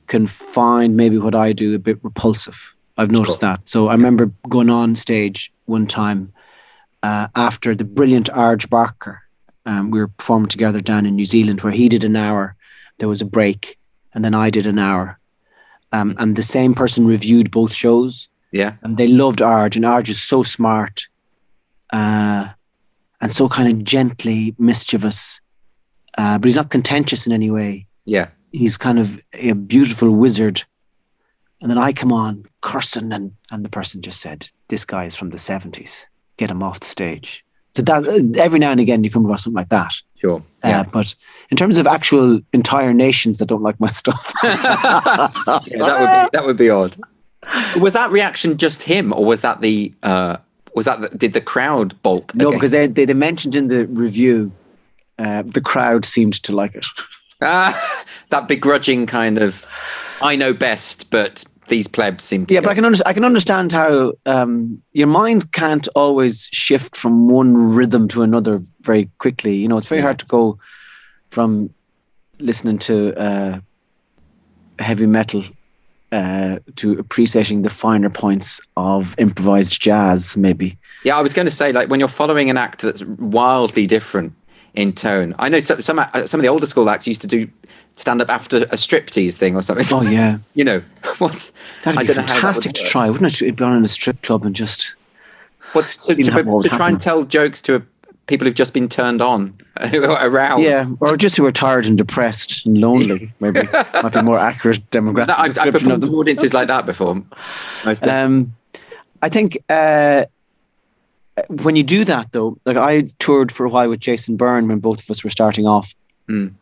can find maybe what I do a bit repulsive. I've noticed that. So I remember going on stage one time after the brilliant Arj Barker. We were performing together down in New Zealand, where he did an hour. There was a break, and then I did an hour. And the same person reviewed both shows. Yeah. And they loved Arj, and Arj is so smart and so kind of gently mischievous. But he's not contentious in any way. Yeah. He's kind of a beautiful wizard. And then I come on cursing, and the person just said, "This guy is from the 70s. Get him off the stage." So that every now and again you come across something like that. Sure. But in terms of actual entire nations that don't like my stuff, that would be odd. Was that reaction just him, or was that did the crowd balk? No, because they mentioned in the review, the crowd seemed to like it. That begrudging kind of, I know best, but these plebs seem to. Yeah, but I can understand how your mind can't always shift from one rhythm to another very quickly. You know, it's very hard to go from listening to heavy metal to appreciating the finer points of improvised jazz, maybe. Yeah, I was going to say, like, when you're following an act that's wildly different in tone. I know some of the older school acts used to do stand up after a striptease thing or something. Oh yeah, you know what? That'd be fantastic to try, wouldn't it? Be on in a strip club and just to try and tell jokes to people who've just been turned on, aroused. Yeah, or just who are tired and depressed and lonely. Maybe might be more accurate demographic. I've performed to audiences like that before. I think. When you do that, though, like I toured for a while with Jason Byrne when both of us were starting off. And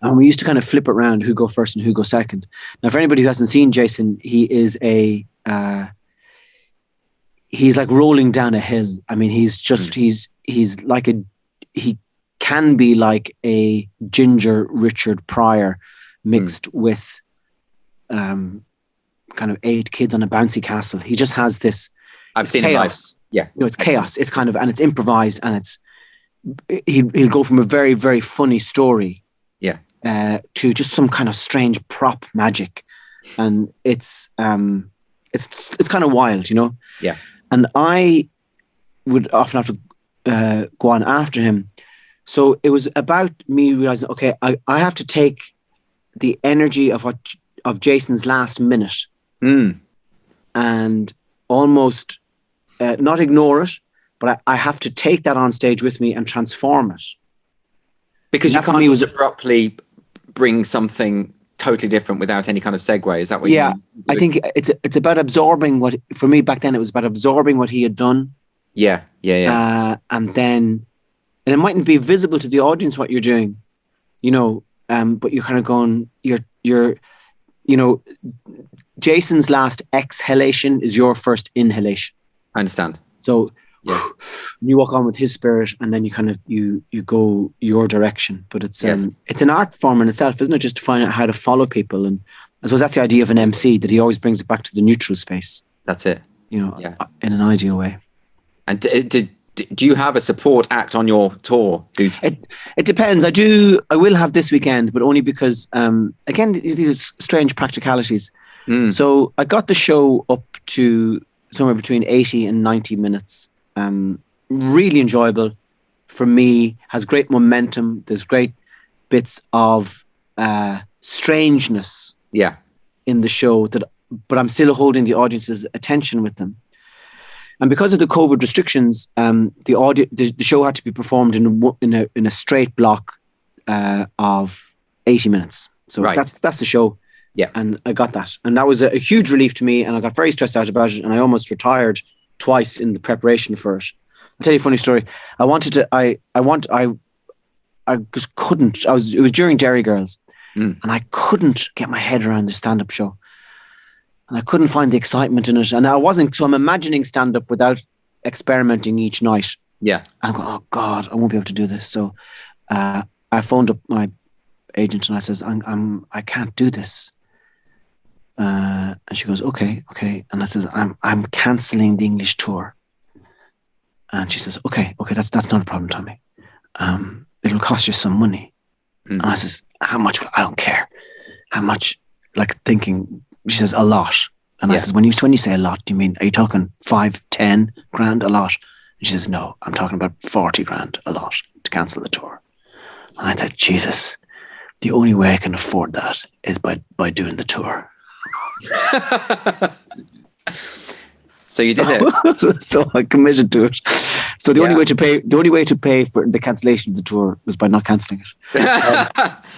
we used to kind of flip it around who go first and who go second. Now, for anybody who hasn't seen Jason, he is he's like rolling down a hill. I mean, he's just, he's like he can be like a ginger Richard Pryor mixed with kind of 8 kids on a bouncy castle. He just has this. I've seen chaos. Yeah. No, it's chaos. It's kind of, and it's improvised, and he'll go from a very, very funny story to just some kind of strange prop magic. And it's kind of wild, you know? Yeah. And I would often have to go on after him. So it was about me realizing, okay, I have to take the energy of Jason's last minute and almost not ignore it, but I have to take that on stage with me and transform it. Because you can't abruptly bring something totally different without any kind of segue. Is that what you mean? I think it's about absorbing what, for me back then, it was about absorbing what he had done. Yeah. And it mightn't be visible to the audience what you're doing, you know, but you're kind of going, you're, you know, Jason's last exhalation is your first inhalation. I understand. So you walk on with his spirit, and then you kind of you go your direction. But it's an art form in itself, isn't it? Just to find out how to follow people, and I suppose that's the idea of an MC, that he always brings it back to the neutral space. That's it. You know, in an ideal way. And do you have a support act on your tour? It depends. I will have this weekend, but only because again, these are strange practicalities. So I got the show up to somewhere between 80 and 90 minutes. Really enjoyable for me, has great momentum. There's great bits of strangeness in the show, but I'm still holding the audience's attention with them. And because of the COVID restrictions, the show had to be performed in a straight block of 80 minutes. So that's the show. Yeah. And I got that. And that was a huge relief to me. And I got very stressed out about it. And I almost retired twice in the preparation for it. I'll tell you a funny story. I just couldn't. It was during Dairy Girls. And I couldn't get my head around the stand-up show. And I couldn't find the excitement in it. And so I'm imagining stand-up without experimenting each night. Yeah. And I'm going, oh God, I won't be able to do this. So I phoned up my agent and I says, I can't do this. And she goes, okay. And I says, I'm cancelling the English tour. And she says, okay, that's not a problem, Tommy. It'll cost you some money. And I says, how much? I don't care. How much? Like thinking, she says, a lot. And I says, when you say a lot, do you mean, are you talking 5, 10 grand a lot? And she says, no, I'm talking about 40 grand a lot to cancel the tour. And I thought, Jesus, the only way I can afford that is by doing the tour. So you did it. So I committed to it. So the only way to pay for the cancellation of the tour was by not cancelling it.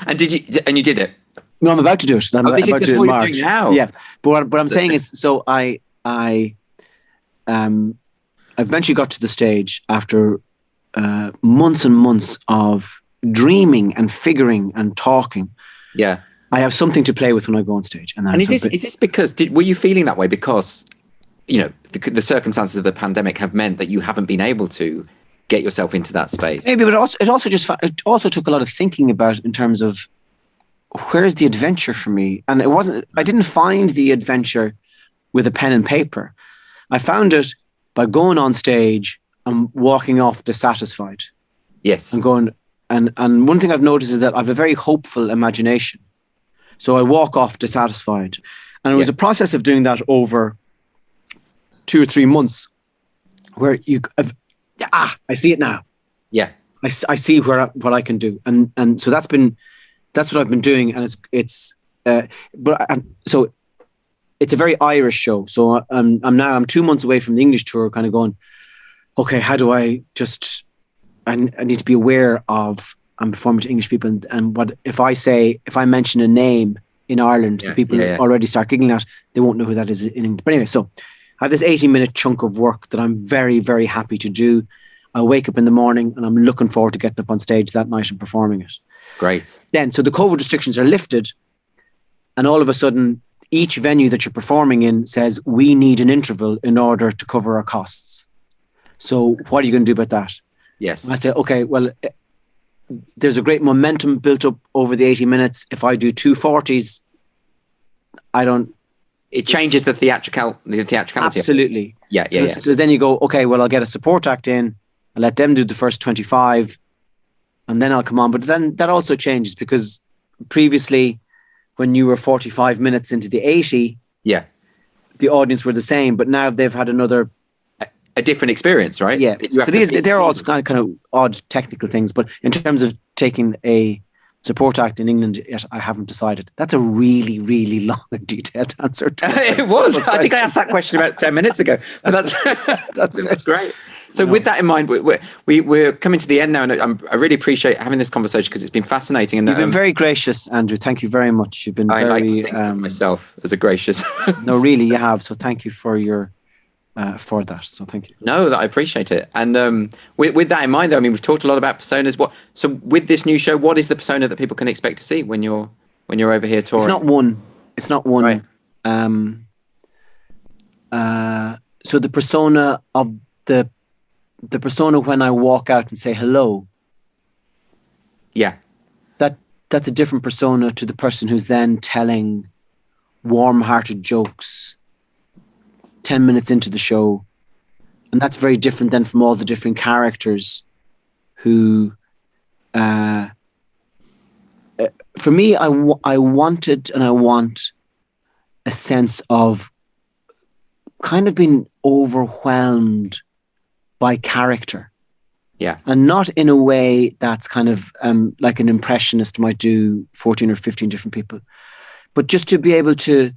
And you did it? No, I'm about to do it. This is what you're doing now. Yeah, but what I'm saying is, so I eventually got to the stage after months and months of dreaming and figuring and talking. Yeah, I have something to play with when I go on stage. And is this because were you feeling that way because the circumstances of the pandemic have meant that you haven't been able to get yourself into that space? Maybe, but it also took a lot of thinking about in terms of where's the adventure for me. And I didn't find the adventure with a pen and paper. I found it by going on stage and walking off dissatisfied. Yes. And going, and one thing I've noticed is that I have a very hopeful imagination. So I walk off dissatisfied. And it was a process of doing that over 2 or 3 months where I see it now. Yeah. I see what I can do. And so that's what I've been doing. And so it's a very Irish show. So I'm 2 months away from the English tour, kind of going, okay, how do I need to be aware of, I'm performing to English people. And what if I mention a name in Ireland, the people already start giggling at, they won't know who that is in England. But anyway, so I have this 80-minute chunk of work that I'm very, very happy to do. I wake up in the morning and I'm looking forward to getting up on stage that night and performing it. Great. Then, so the COVID restrictions are lifted, and all of a sudden, each venue that you're performing in says, we need an interval in order to cover our costs. So what are you going to do about that? Yes. And I say, okay, well, there's a great momentum built up over the 80 minutes. If I do 240s, it changes the theatricality. Absolutely. Yeah. So then you go, okay, well, I'll get a support act in, I'll let them do the first 25, and then I'll come on. But then that also changes, because previously, when you were 45 minutes into the 80, the audience were the same, but now they've had a different experience, right? Yeah. So they're all kind of odd technical things, but in terms of taking a support act in England, yet I haven't decided. That's a really, really long and detailed answer to it was. I think I asked that question about 10 minutes ago, but that's great. So with that in mind, we're coming to the end now, and I really appreciate having this conversation because it's been fascinating. And you've been very gracious, Andrew. Thank you very much. You've been I very... like to think of myself as a gracious. No, really, you have. So thank you for your... for that. So thank you. No, I appreciate it. And with that in mind, though, I mean, we've talked a lot about personas. So with this new show, what is the persona that people can expect to see when you're over here touring? It's not one. Right. So the persona of the persona when I walk out and say hello. Yeah. That's a different persona to the person who's then telling warm-hearted jokes 10 minutes into the show. And that's very different then from all the different characters who, for me, I wanted and I want a sense of kind of being overwhelmed by character. Yeah. And not in a way that's kind of like an impressionist might do 14 or 15 different people, but just to be able to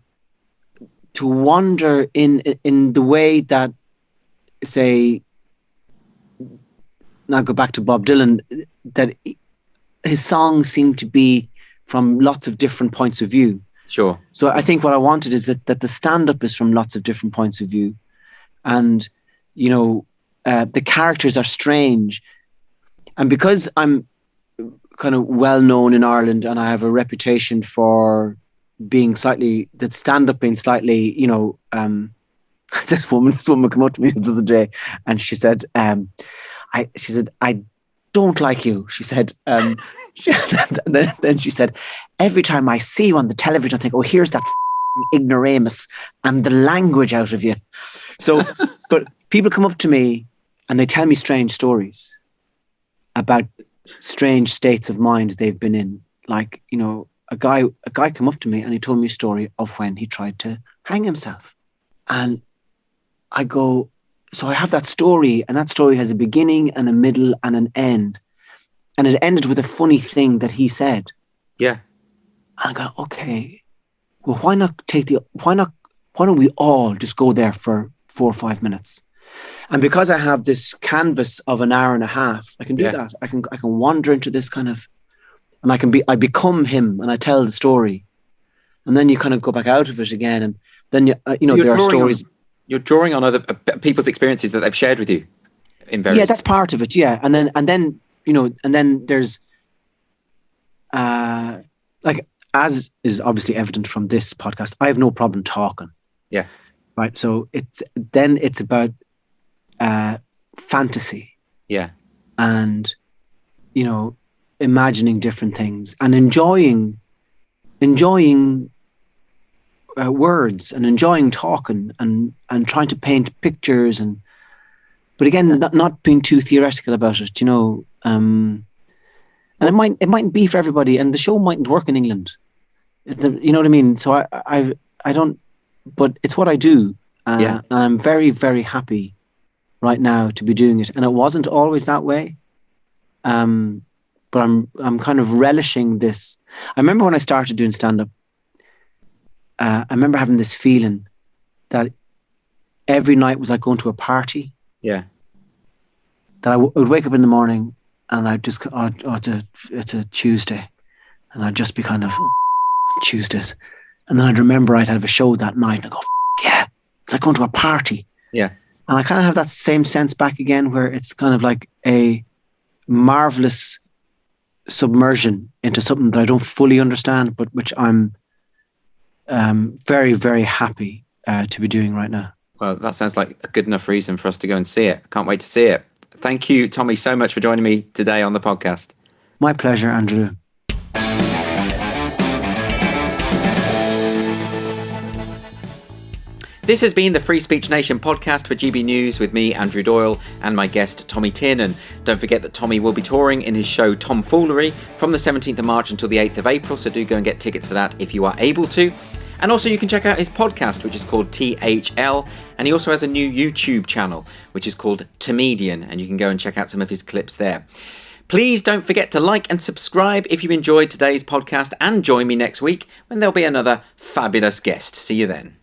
wander in the way that, say, now go back to Bob Dylan, that his songs seem to be from lots of different points of view. Sure. So I think what I wanted is that the stand-up is from lots of different points of view. And, the characters are strange. And because I'm kind of well known in Ireland and I have a reputation for being stand-up being slightly, this woman came up to me the other day and she said, I don't like you. She said, then she said, every time I see you on the television, I think, oh, here's that ignoramus and the language out of you. So, but people come up to me and they tell me strange stories about strange states of mind they've been in. Like, a guy came up to me and he told me a story of when he tried to hang himself. And I go, so I have that story, and that story has a beginning and a middle and an end. And it ended with a funny thing that he said. Yeah. And I go, okay, well, why don't we all just go there for 4 or 5 minutes? And because I have this canvas of an hour and a half, I can do that. I can wander into this kind of, and I become him and I tell the story. And then you kind of go back out of it again. And then, there are stories. You're drawing on other people's experiences that they've shared with you in various. Yeah, that's part of it. Yeah. And then there's, as is obviously evident from this podcast, I have no problem talking. Yeah. Right. So it's about fantasy. Yeah. And, imagining different things and enjoying words and enjoying talking and trying to paint pictures but again, not being too theoretical about it, and it mightn't be for everybody, and the show mightn't work in England. You know what I mean? So I don't, but it's what I do. And I'm very, very happy right now to be doing it. And it wasn't always that way. But I'm kind of relishing this. I remember when I started doing stand-up, I remember having this feeling that every night was like going to a party. Yeah. That I would wake up in the morning and I'd just, it's a Tuesday. And I'd just be kind of, Tuesdays. And then I'd remember I'd have a show that night and I'd go, yeah, it's like going to a party. Yeah. And I kind of have that same sense back again where it's kind of like a marvelous submersion into something that I don't fully understand, but which I'm very, very happy to be doing right now. Well, that sounds like a good enough reason for us to go and see it. Can't wait to see it. Thank you, Tommy, so much for joining me today on the podcast. My pleasure, Andrew. This has been the Free Speech Nation podcast for GB News with me, Andrew Doyle, and my guest, Tommy Tiernan. Don't forget that Tommy will be touring in his show Tomfoolery from the 17th of March until the 8th of April, so do go and get tickets for that if you are able to. And also you can check out his podcast, which is called THL, and he also has a new YouTube channel, which is called Tomedian, and you can go and check out some of his clips there. Please don't forget to like and subscribe if you enjoyed today's podcast, and join me next week when there'll be another fabulous guest. See you then.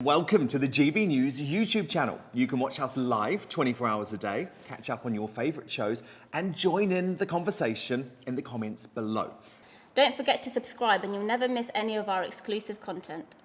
Welcome to the GB News YouTube channel. You can watch us live 24 hours a day, catch up on your favourite shows, and join in the conversation in the comments below. Don't forget to subscribe and you'll never miss any of our exclusive content.